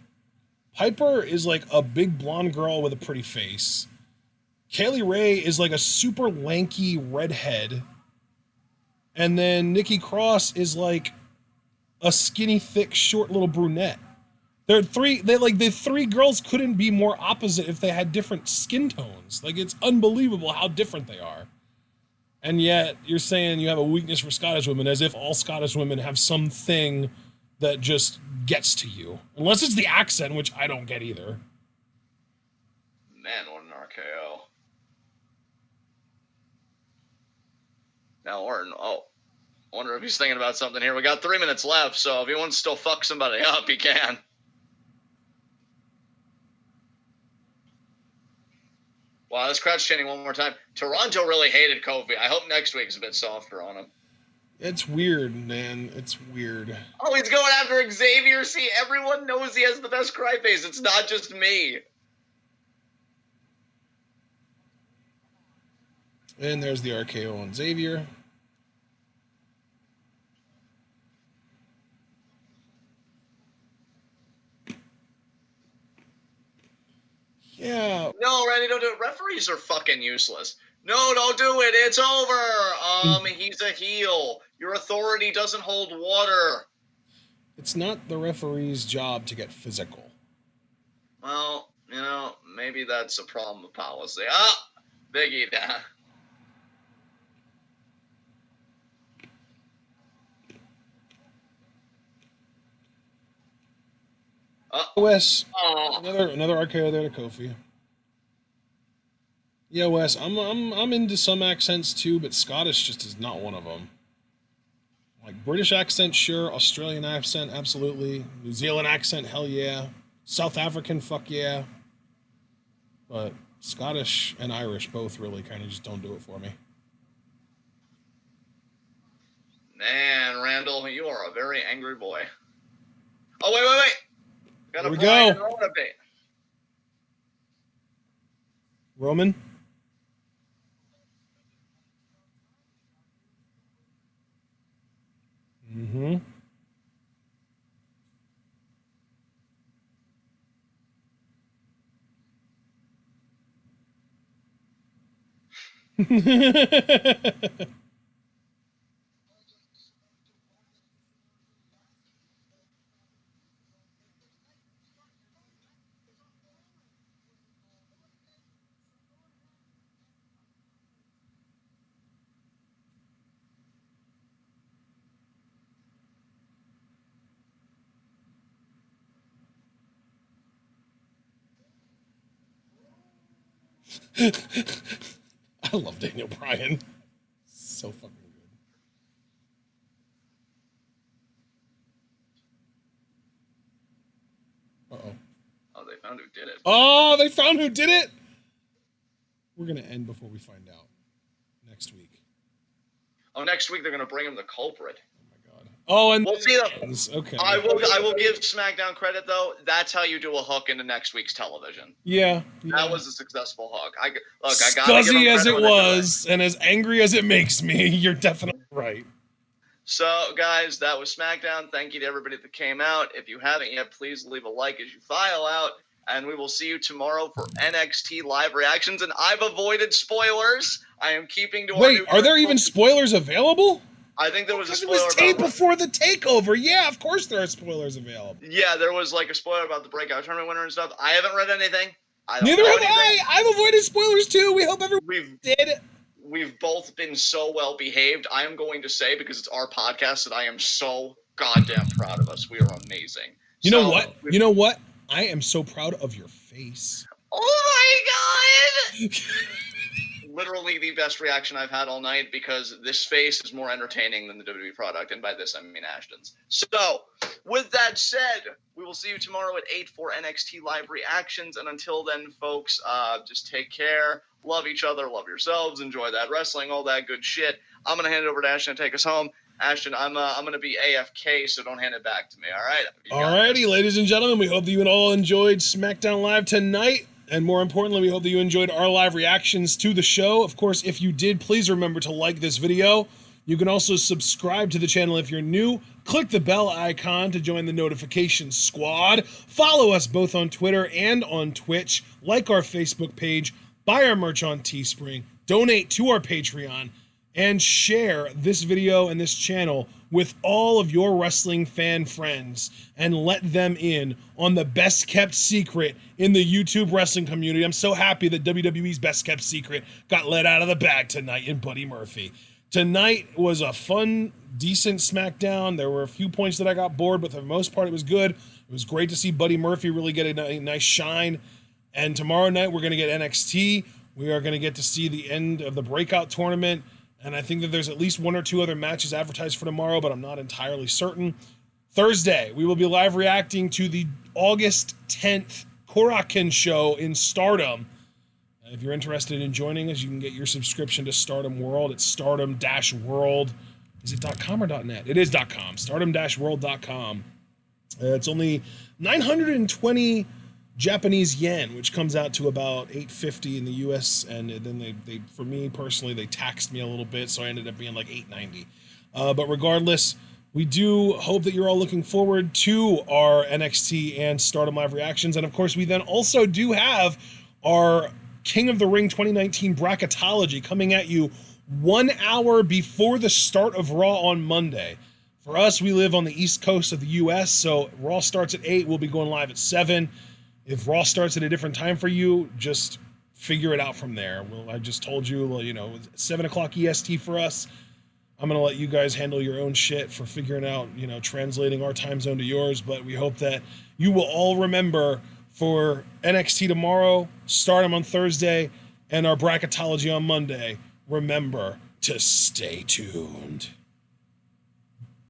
Piper is like a big blonde girl with a pretty face. Kaylee Ray is like a super lanky redhead. And then Nikki Cross is like a skinny, thick, short little brunette. The three girls couldn't be more opposite if they had different skin tones. Like, it's unbelievable how different they are. And yet, you're saying you have a weakness for Scottish women, as if all Scottish women have something that just gets to you. Unless it's the accent, which I don't get either. Man, what an RKO. Now Orton, I wonder if he's thinking about something here. We got 3 minutes left, so if he wants to still fuck somebody up, he can. Wow, this crowd's chanting one more time. Toronto really hated Kofi. I hope next week's a bit softer on him. It's weird, man. It's weird. Oh, he's going after Xavier. See, everyone knows he has the best cry face. It's not just me. And there's the RKO on Xavier. Yeah. No, Randy, don't do it. Referees are fucking useless. No, don't do it. It's over. He's a heel. Your authority doesn't hold water. It's not the referee's job to get physical. Well, maybe that's a problem of policy. Ah, Biggie down. Wes, another RKO there to Kofi. Yeah, Wes, I'm into some accents too, but Scottish just is not one of them. Like, British accent, sure. Australian accent, absolutely. New Zealand accent, hell yeah. South African, fuck yeah. But Scottish and Irish both really kind of just don't do it for me. Man, Randall, you are a very angry boy. Oh, wait. Here we go. Roman. Mm-hmm. I love Daniel Bryan. So fucking good. Uh-oh. Oh, they found who did it. Oh, they found who did it? We're going to end before we find out. Next week. Oh, next week they're going to bring him the culprit. Oh, and we'll see them. Okay. I will give SmackDown credit though. That's how you do a hook into next week's television. Yeah. That was a successful hook. I got scuzzy as it was, and as angry as it makes me, you're definitely right. So, guys, that was SmackDown. Thank you to everybody that came out. If you haven't yet, please leave a like as you file out, and we will see you tomorrow for NXT live reactions. And I've avoided spoilers. I am keeping to. Wait, are there even spoilers available? I think there was a Because it spoiler was taped about. before the takeover. Yeah, of course there are spoilers available. Yeah, there was like a spoiler about the breakout tournament winner and stuff. I haven't read anything. I don't Neither know have anything. I. I've avoided spoilers too. We hope everyone did. We've both been so well behaved. I am going to say, because it's our podcast, that I am so goddamn proud of us. We are amazing. You know what? You know what? I am so proud of your face. Oh my god! Literally the best reaction I've had all night, because this face is more entertaining than the WWE product, and by this I mean Ashton's. So, with that said, we will see you tomorrow at 8 for NXT Live Reactions, and until then, folks, just take care, love each other, love yourselves, enjoy that wrestling, all that good shit. I'm going to hand it over to Ashton to take us home. Ashton, I'm going to be AFK, so don't hand it back to me, all right? Alrighty, ladies and gentlemen, we hope that you all enjoyed SmackDown Live tonight. And more importantly, we hope that you enjoyed our live reactions to the show. Of course, if you did, please remember to like this video. You can also subscribe to the channel if you're new. Click the bell icon to join the notification squad. Follow us both on Twitter and on Twitch. Like our Facebook page. Buy our merch on Teespring. Donate to our Patreon. And share this video and this channel with all of your wrestling fan friends and let them in on the best kept secret in the YouTube wrestling community. I'm so happy that WWE's best kept secret got let out of the bag tonight in Buddy Murphy. Tonight was a fun, decent SmackDown. There were a few points that I got bored, but for the most part it was good. It was great to see Buddy Murphy really get a nice shine. And tomorrow night we're going to get NXT. We are going to get to see the end of the breakout tournament. And I think that there's at least one or two other matches advertised for tomorrow, but I'm not entirely certain. Thursday, we will be live reacting to the August 10th Korakuen show in Stardom. If you're interested in joining us, you can get your subscription to Stardom World at stardom-world. Is it .com or .net? It is .com. Stardom-world.com. It's only 920 Japanese yen, which comes out to about $8.50 in the US, and then they for me personally, they taxed me a little bit, so I ended up being like $8.90. But regardless, we do hope that you're all looking forward to our NXT and Stardom Live reactions, and of course, we then also do have our King of the Ring 2019 bracketology coming at you 1 hour before the start of Raw on Monday. For us, we live on the East Coast of the US, so Raw starts at 8. We'll be going live at 7. If Raw starts at a different time for you, just figure it out from there. Well, I just told you, well, 7 o'clock EST for us. I'm going to let you guys handle your own shit for figuring out, translating our time zone to yours. But we hope that you will all remember for NXT tomorrow, Stardom on Thursday, and our bracketology on Monday, remember to stay tuned.